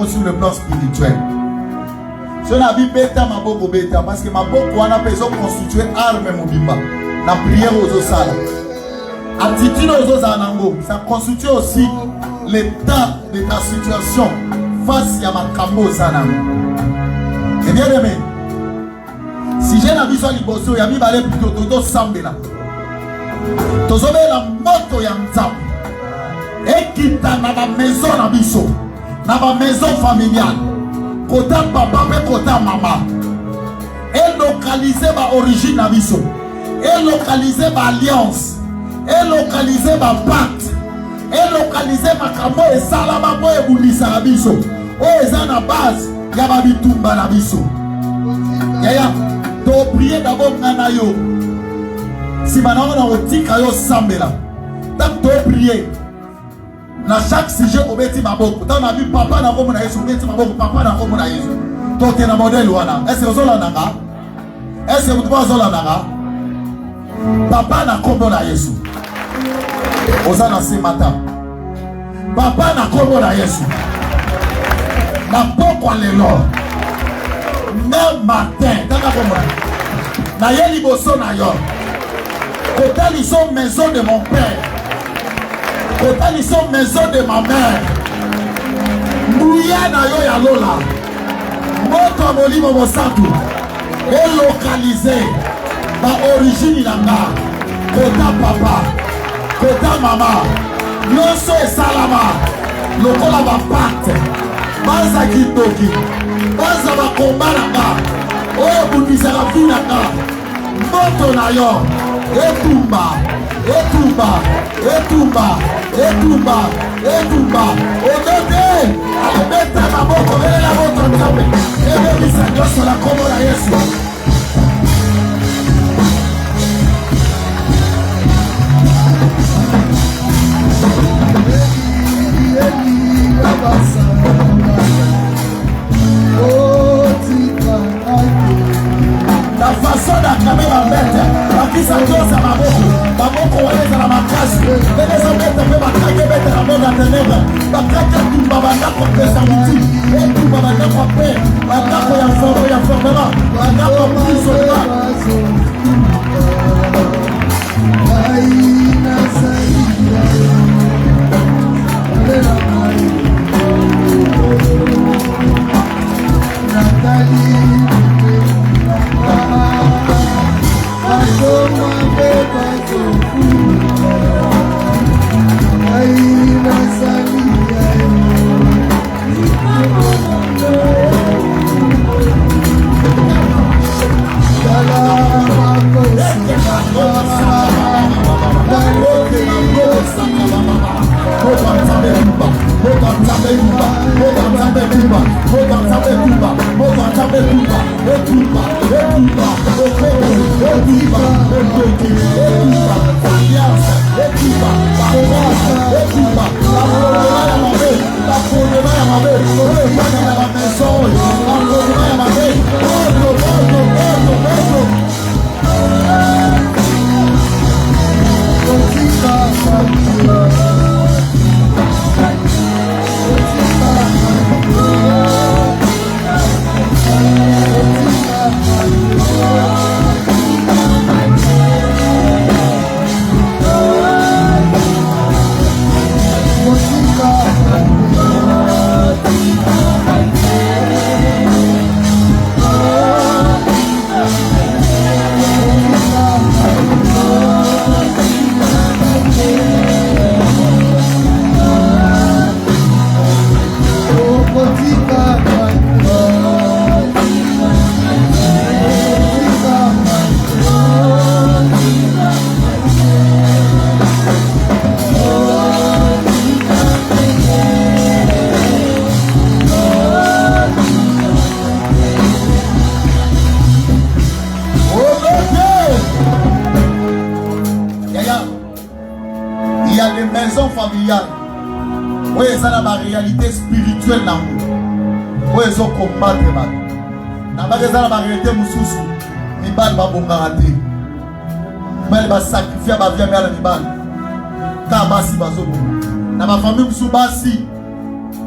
Sur le plan spirituel. Si on a vu bêta ma boko bêta parce que ma boko on a besoin de constituer arme mobimba. La prière aux osala. Attitude aux osanango. Ça constitue aussi l'état de ta situation face à ma cambo zanango. Et bien aimé, si j'ai la vision liboso, yami balé plutôt todo sambela. Tozobe la moto ya nzambe. Et kita na ma maison na biso. Dans ma maison familiale, côté papa et côté maman, et localiser ma origine à biso, et localiser ma alliance, et localiser ma pacte, et localiser ma camo et salama pour éboulir à biso. Oh, ils ont la base, il y a ma bitumba na biso. Yaya, tu prier d'abord nanayo. Si maintenant on a dit kayo sambela, tant que tu prier. Na chaque sujet obeti maboko. Tant on a vu papa na komo na Yesu, obeti maboko papa na komo na Yesu. Toke na modèle wana. Est-ce que ozola nanga? Est-ce que vous ozola nanga? Papa na komo na Yesu. Osana ce matin. Papa na kombo na Yesu. Na pokwa lelo. Même matin, tanga kombo. Na yeli boso na yo. Kota liso maison de mon père. Kota liso maison de ma mère. Mouya na yo ya lola. Moto molimo mosantu. Relocalisé. Ma origine nanga. Kota papa. Kota mama. Nyonso esalama. Lokola ba pacte. Baza kitoki. Baza ba komba nanga. Oyo bundisaka vi nanga. Moto na yo. Etumba. Etumba. Etumba. Etumba. Etumba. Odote. Alebeta maboko. Elela moto nzabe. Ebebisa nyonso na kombo na Yesu. La façon d'acclamer ma bête, la qui s'entoure à ma boko, on la macasse, les bêtes fait ma craquer bête à la mort à ténèbres, ma craquer tout babanda pour que ça m'utilise, et tout babanda pour paix, ma craque pour y informer, ma craque pour plus soldat. Oui, ça a ma réalité spirituelle. Oui, ça combattre. Ça a ma réalité mususu. Mibal va bombarder. Mibal va sacrifier ma vie à Mibal. Kabasi bazo. Na ma famille musubasi.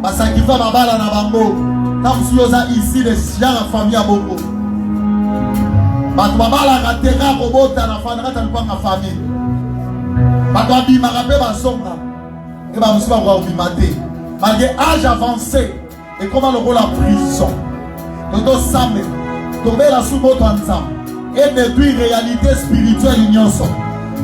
Va sacrifier ma balle na bango. Comme si on a ici les chiens en famille à Bongo. Bato babala kateka kobota na fana kata kwa famille. Bato abima kape basonga. Et bah, vous allez malgré âge avancé, et comment le rôle la prison. Nous devons s'amener, tomber la sous-botte ensemble, et détruire réalité spirituelle union.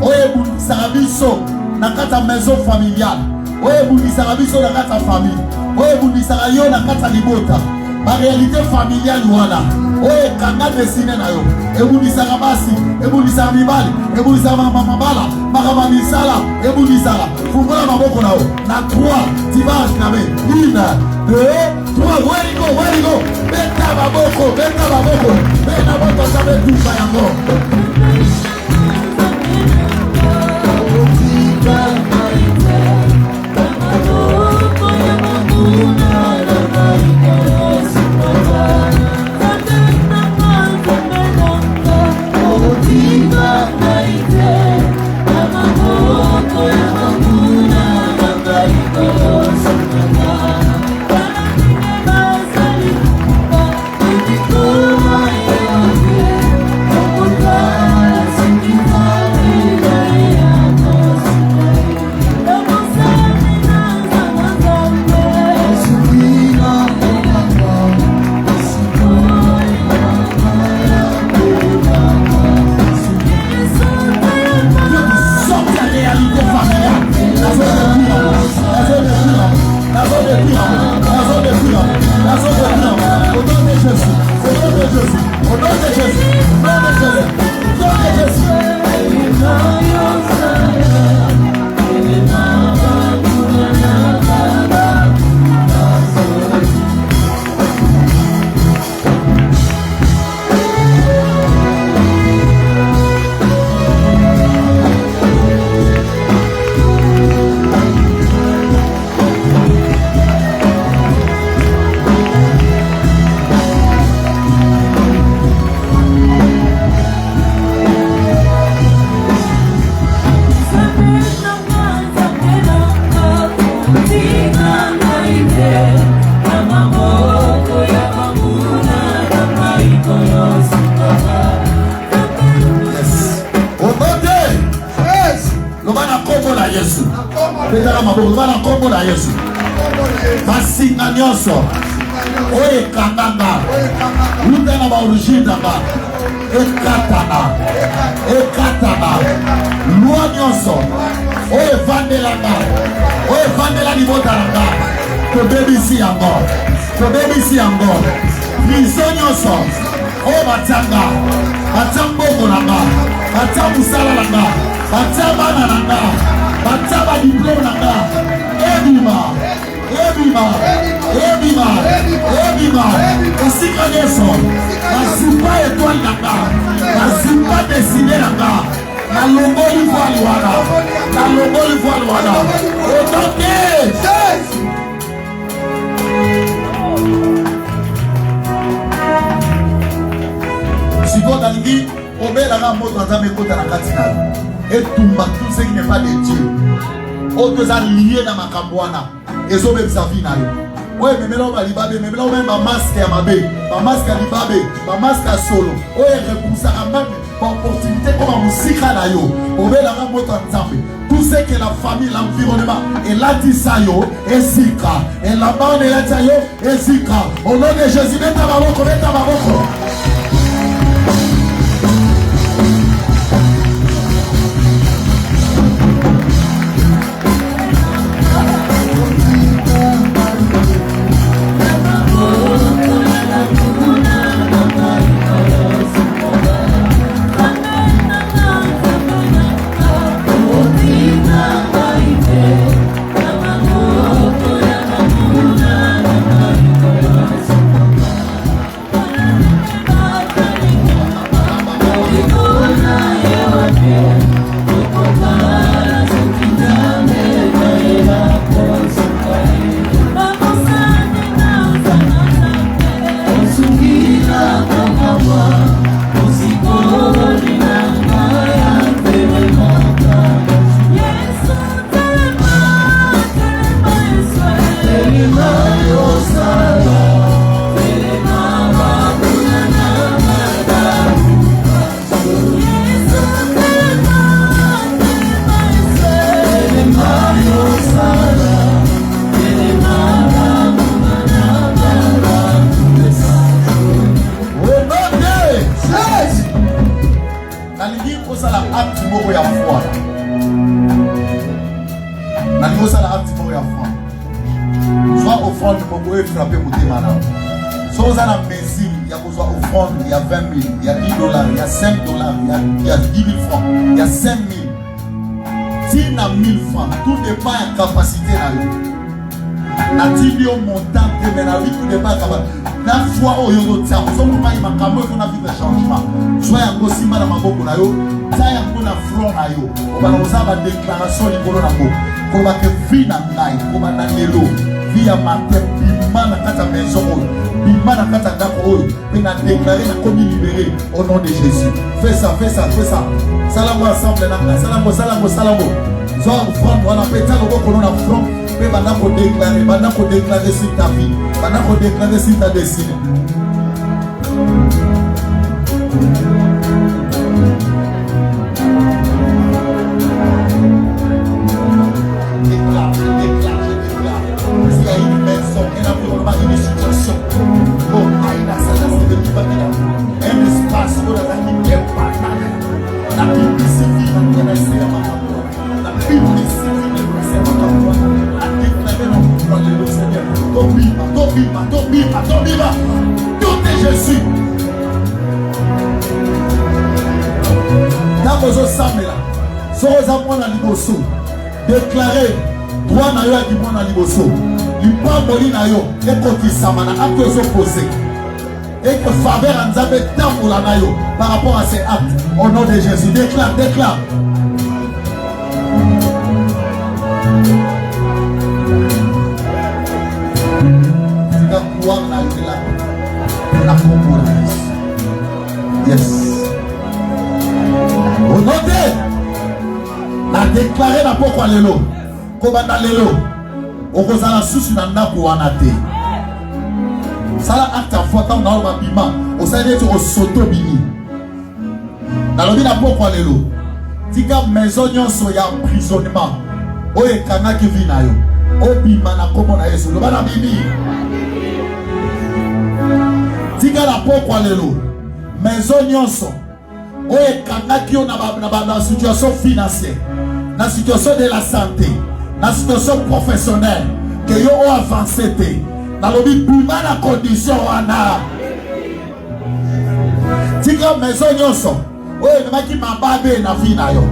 Oye bouli sarabiso, na kata maison familiale. Oye bouli sarabiso, na kata famille. Oye bouli sarayo, na kata libota. Ma réalité familiale, voilà. Oye kanga dessiné na yo. Et bouli sarabasi, et bouli sarabibali, et bouli sarabamamabala, makamani sala, et bouli sara. Fungola maboko na yo. Na 3, dimanche na me. 1, 2, 3, where you go? Beta maboko. Beta maboko sabe tupa yango.
Amor,
maboko bana kombo na Yesu basinga nyonso oyo ekanganga luta na baorigine nanga ekatana lwa nyonso oyo evandelanga oyo evandela libota nanga tobebisi yango prizo nyonso oyo batianga batia mbongo nanga batia mosala nanga batia bana nanga batia badiplome nanga ebima esika nyonso nazupa etoile nanga nazupa desine nanga nalongoli voile wana otoke sikoyo nalingi obelanga moto aza mekota na kati na etumba tout ce qui n'est pas de Dieu oyo toza lié na makambo wana ezobebisa vi na yo oyo ememela oyo balibabe ememela oyo bamaske ya mabe bamaske ya libabe bamaske ya solo oyo erepusaka mame baopportunité mpo bamosika na yo obelanga moto ya nzambe tout ce que la famille l'environnement elatisa yo ezika elamba wana elatisa yo ezika au nom de Jésus beta maboko tout dépend de la capacité na yo natili yo montant mais na vie tout dépend na foi oyo yotia somo mai makambo ko na vivre changement soit yango simba na maboko na yo ta yango na front na yo obana ozaba déclaration likolo na ko ko ba ke vie na ngai ko ba na lelo vie ya matin bima na kata maison oyo bima na kata ndako oyo pe na déclarer na komi libéré au nom de Jésus. Fais ça salambo ensemble na salambo Zoa front wana peta lobo kono na front pe bana ko déclarer sur ta vie bana ko déclarer sur ta destinée. Déclare. S'il y a une maison, un environnement, une situation, oh aïda ça c'est de l'Ibadan. Un espace où la vie est banale. La Bible signifie la tout est Jésus. Déclarer droit na yo ya kimona liboso lipamboli na yo ekokisama na acte opposé et que faveur à Nzambe tambola na yo par rapport à ces actes au nom de Jésus. Déclare. Yes. Au nom de la déclarer na pokwa lelo kobanda lelo okozala susu na ndako wana te sala acte a foi tant na ba bima osali eti osoto bini nalobi na pokwa lelo tika maison nyonso ya emprisonnement oye kanga ki vi na yo obima na kombo na Yesu loba na bibi tika la pokwa lelo maison nyonso oye kanga ki yo na situation financière na situation de la santé na situation professionnelle que yo o avancé te na lobi bima na condition wana tika maison nyonso oye memaki mababe na vi na yo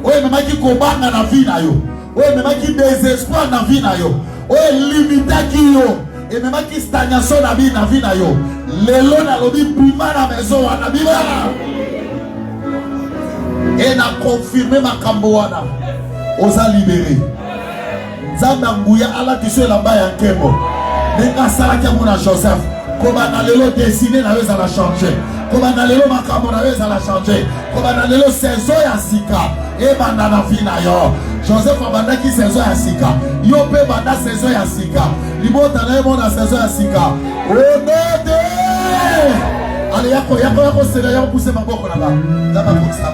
oye memaki kobanga na vi na yo oye memaki désespoir na vi na yo oye limitaki yo e memaki stagnation na vi na yo lelo na lobi bima na maison wana bima et na confirmer makambo wana oza libéré nzambe nguya ala tiso elamba ya nkembo ndenge asalaki yango na Joseph kobanda lelo destiné na yo ezala changer kobanda lelo makambo na yo ezala changer kobanda lelo saison ya sika ebanda na vi na yo Joseph abandaki saison ya sika yo mpe banda saison ya sika libota na ye mona saison ya sika onode ale yako sela yako pousse maboko na ba zaba kokisa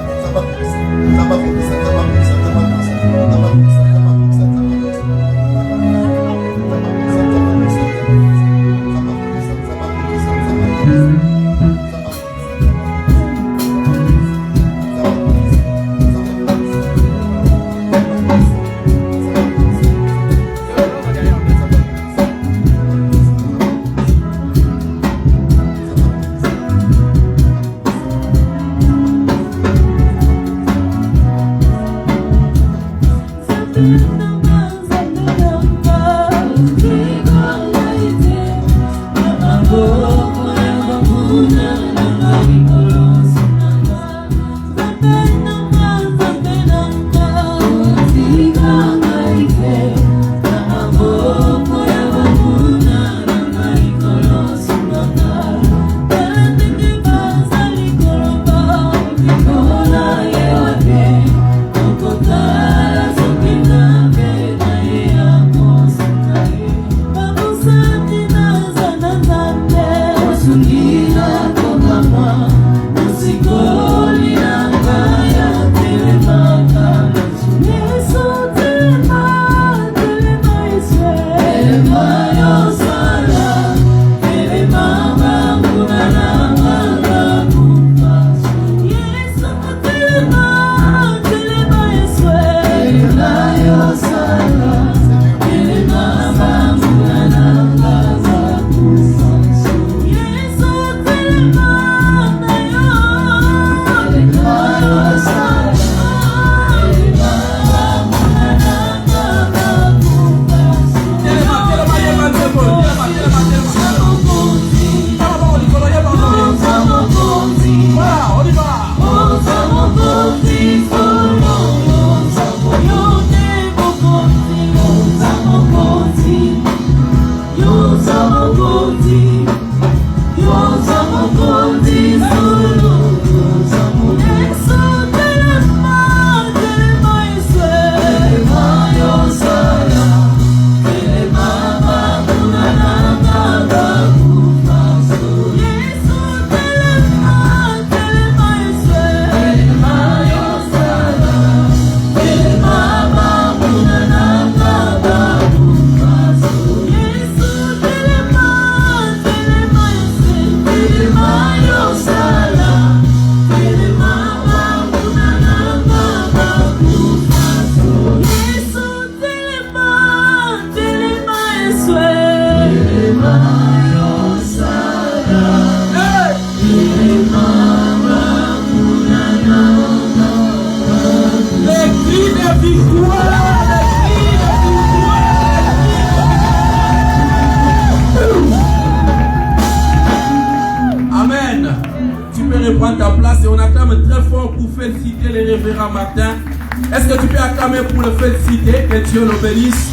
Prends ta place et on acclame très fort pour féliciter les révérends Martin. Est-ce que tu peux acclamer pour le féliciter? Que Dieu le bénisse.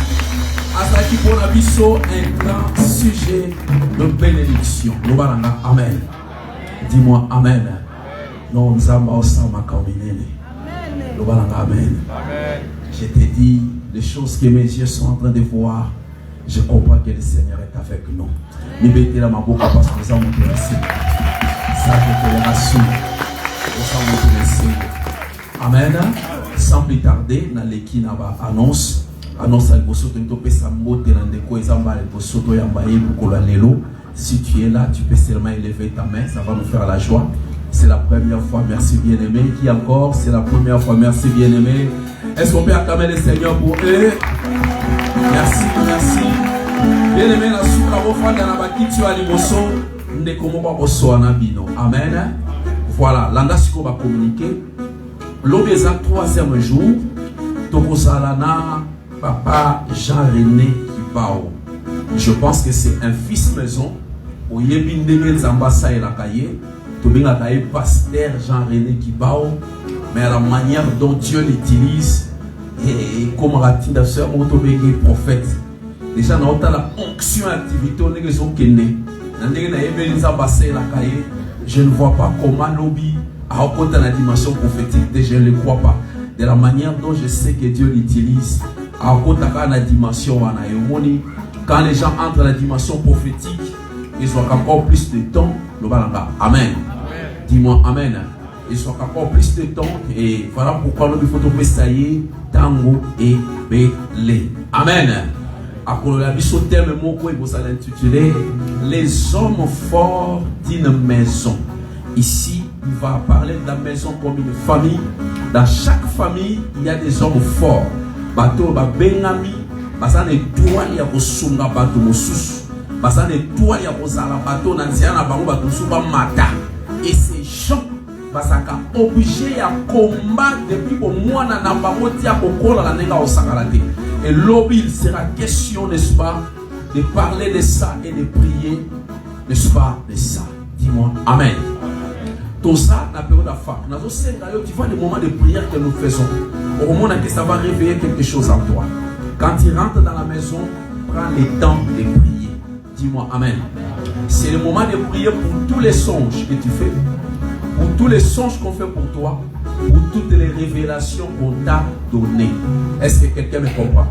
À ça qui pour la biso un grand sujet de bénédiction. Nous allons amen. Dis-moi amen. Non, nous allons ensemble combiner. Nous allons amen. Je te dis les choses que mes yeux sont en train de voir. Je comprends que le Seigneur est avec nous. Nous mettons la main parce que nous avons intéressé. Ça déclaration. Nous sommes intéressés. Amen. Sans plus tarder, dans l'équipe annonce. annonce à Bosoto, tu peux s'amoter dans des coins, Bosoto, Yambaye, Bukolalelo. Si tu es là, tu peux seulement élever ta main, ça va nous faire la joie. C'est la première fois, merci bien-aimé. Qui encore? C'est la première fois, merci bien-aimé. Est-ce qu'on peut acclamer le Seigneur pour eux? Merci, merci. Bien-aimé, la souka bofa dans la baki tu as l'imoso, ne comment pas bosso anabino. Amen. Voilà, l'anda siko va communiquer. L'obéza 3e jour, Tokosalana, papa Jean-René Kibao. Je pense que c'est un fils maison. Au Yébindé Zambasa et la cahier. Tobinga cahier pasteur Jean-René Kibao. Mais la manière dont Dieu l'utilise, et comme Ratinda sœur, Motobégué prophète. Déjà, dans la onction activité, on est que je ne vois pas comment lobby a rencontré la dimension prophétique, je ne le crois pas. De la manière dont je sais que Dieu l'utilise, à rencontrer la dimension, quand les gens entrent dans la dimension prophétique, ils ont encore plus de temps. Amen. Dis-moi Amen. Ils ont encore plus de temps. Et voilà pourquoi nous faut tomber ça y est, tango et belé. Amen. À Kololabiso terme moko il faut l'intituler les hommes forts d'une maison. Ici, il va parler de la maison comme une famille. Dans chaque famille, il y a des hommes forts. Bato ba bengami, basane toile ya kosunga bato mosusu. Basane toile ya kozala bato na nziana bango bato suba mata. Et ces gens basaka obligé à combattre depuis au mois na bango tia kokola la nenga osakalate. Et lobby, il sera question, n'est-ce pas, de parler de ça et de prier, n'est-ce pas, de ça. Dis-moi, Amen. Tout ça, la période de femme. Tu vois les moments de prière que nous faisons. Au moment où ça va réveiller quelque chose en toi. Quand tu rentres dans la maison, prends le temps de prier. Dis-moi, Amen. C'est le moment de prier pour tous les songes que tu fais. Pour tous les songes qu'on fait pour toi. Pour toutes les révélations qu'on t'a données. Est-ce que quelqu'un me comprend?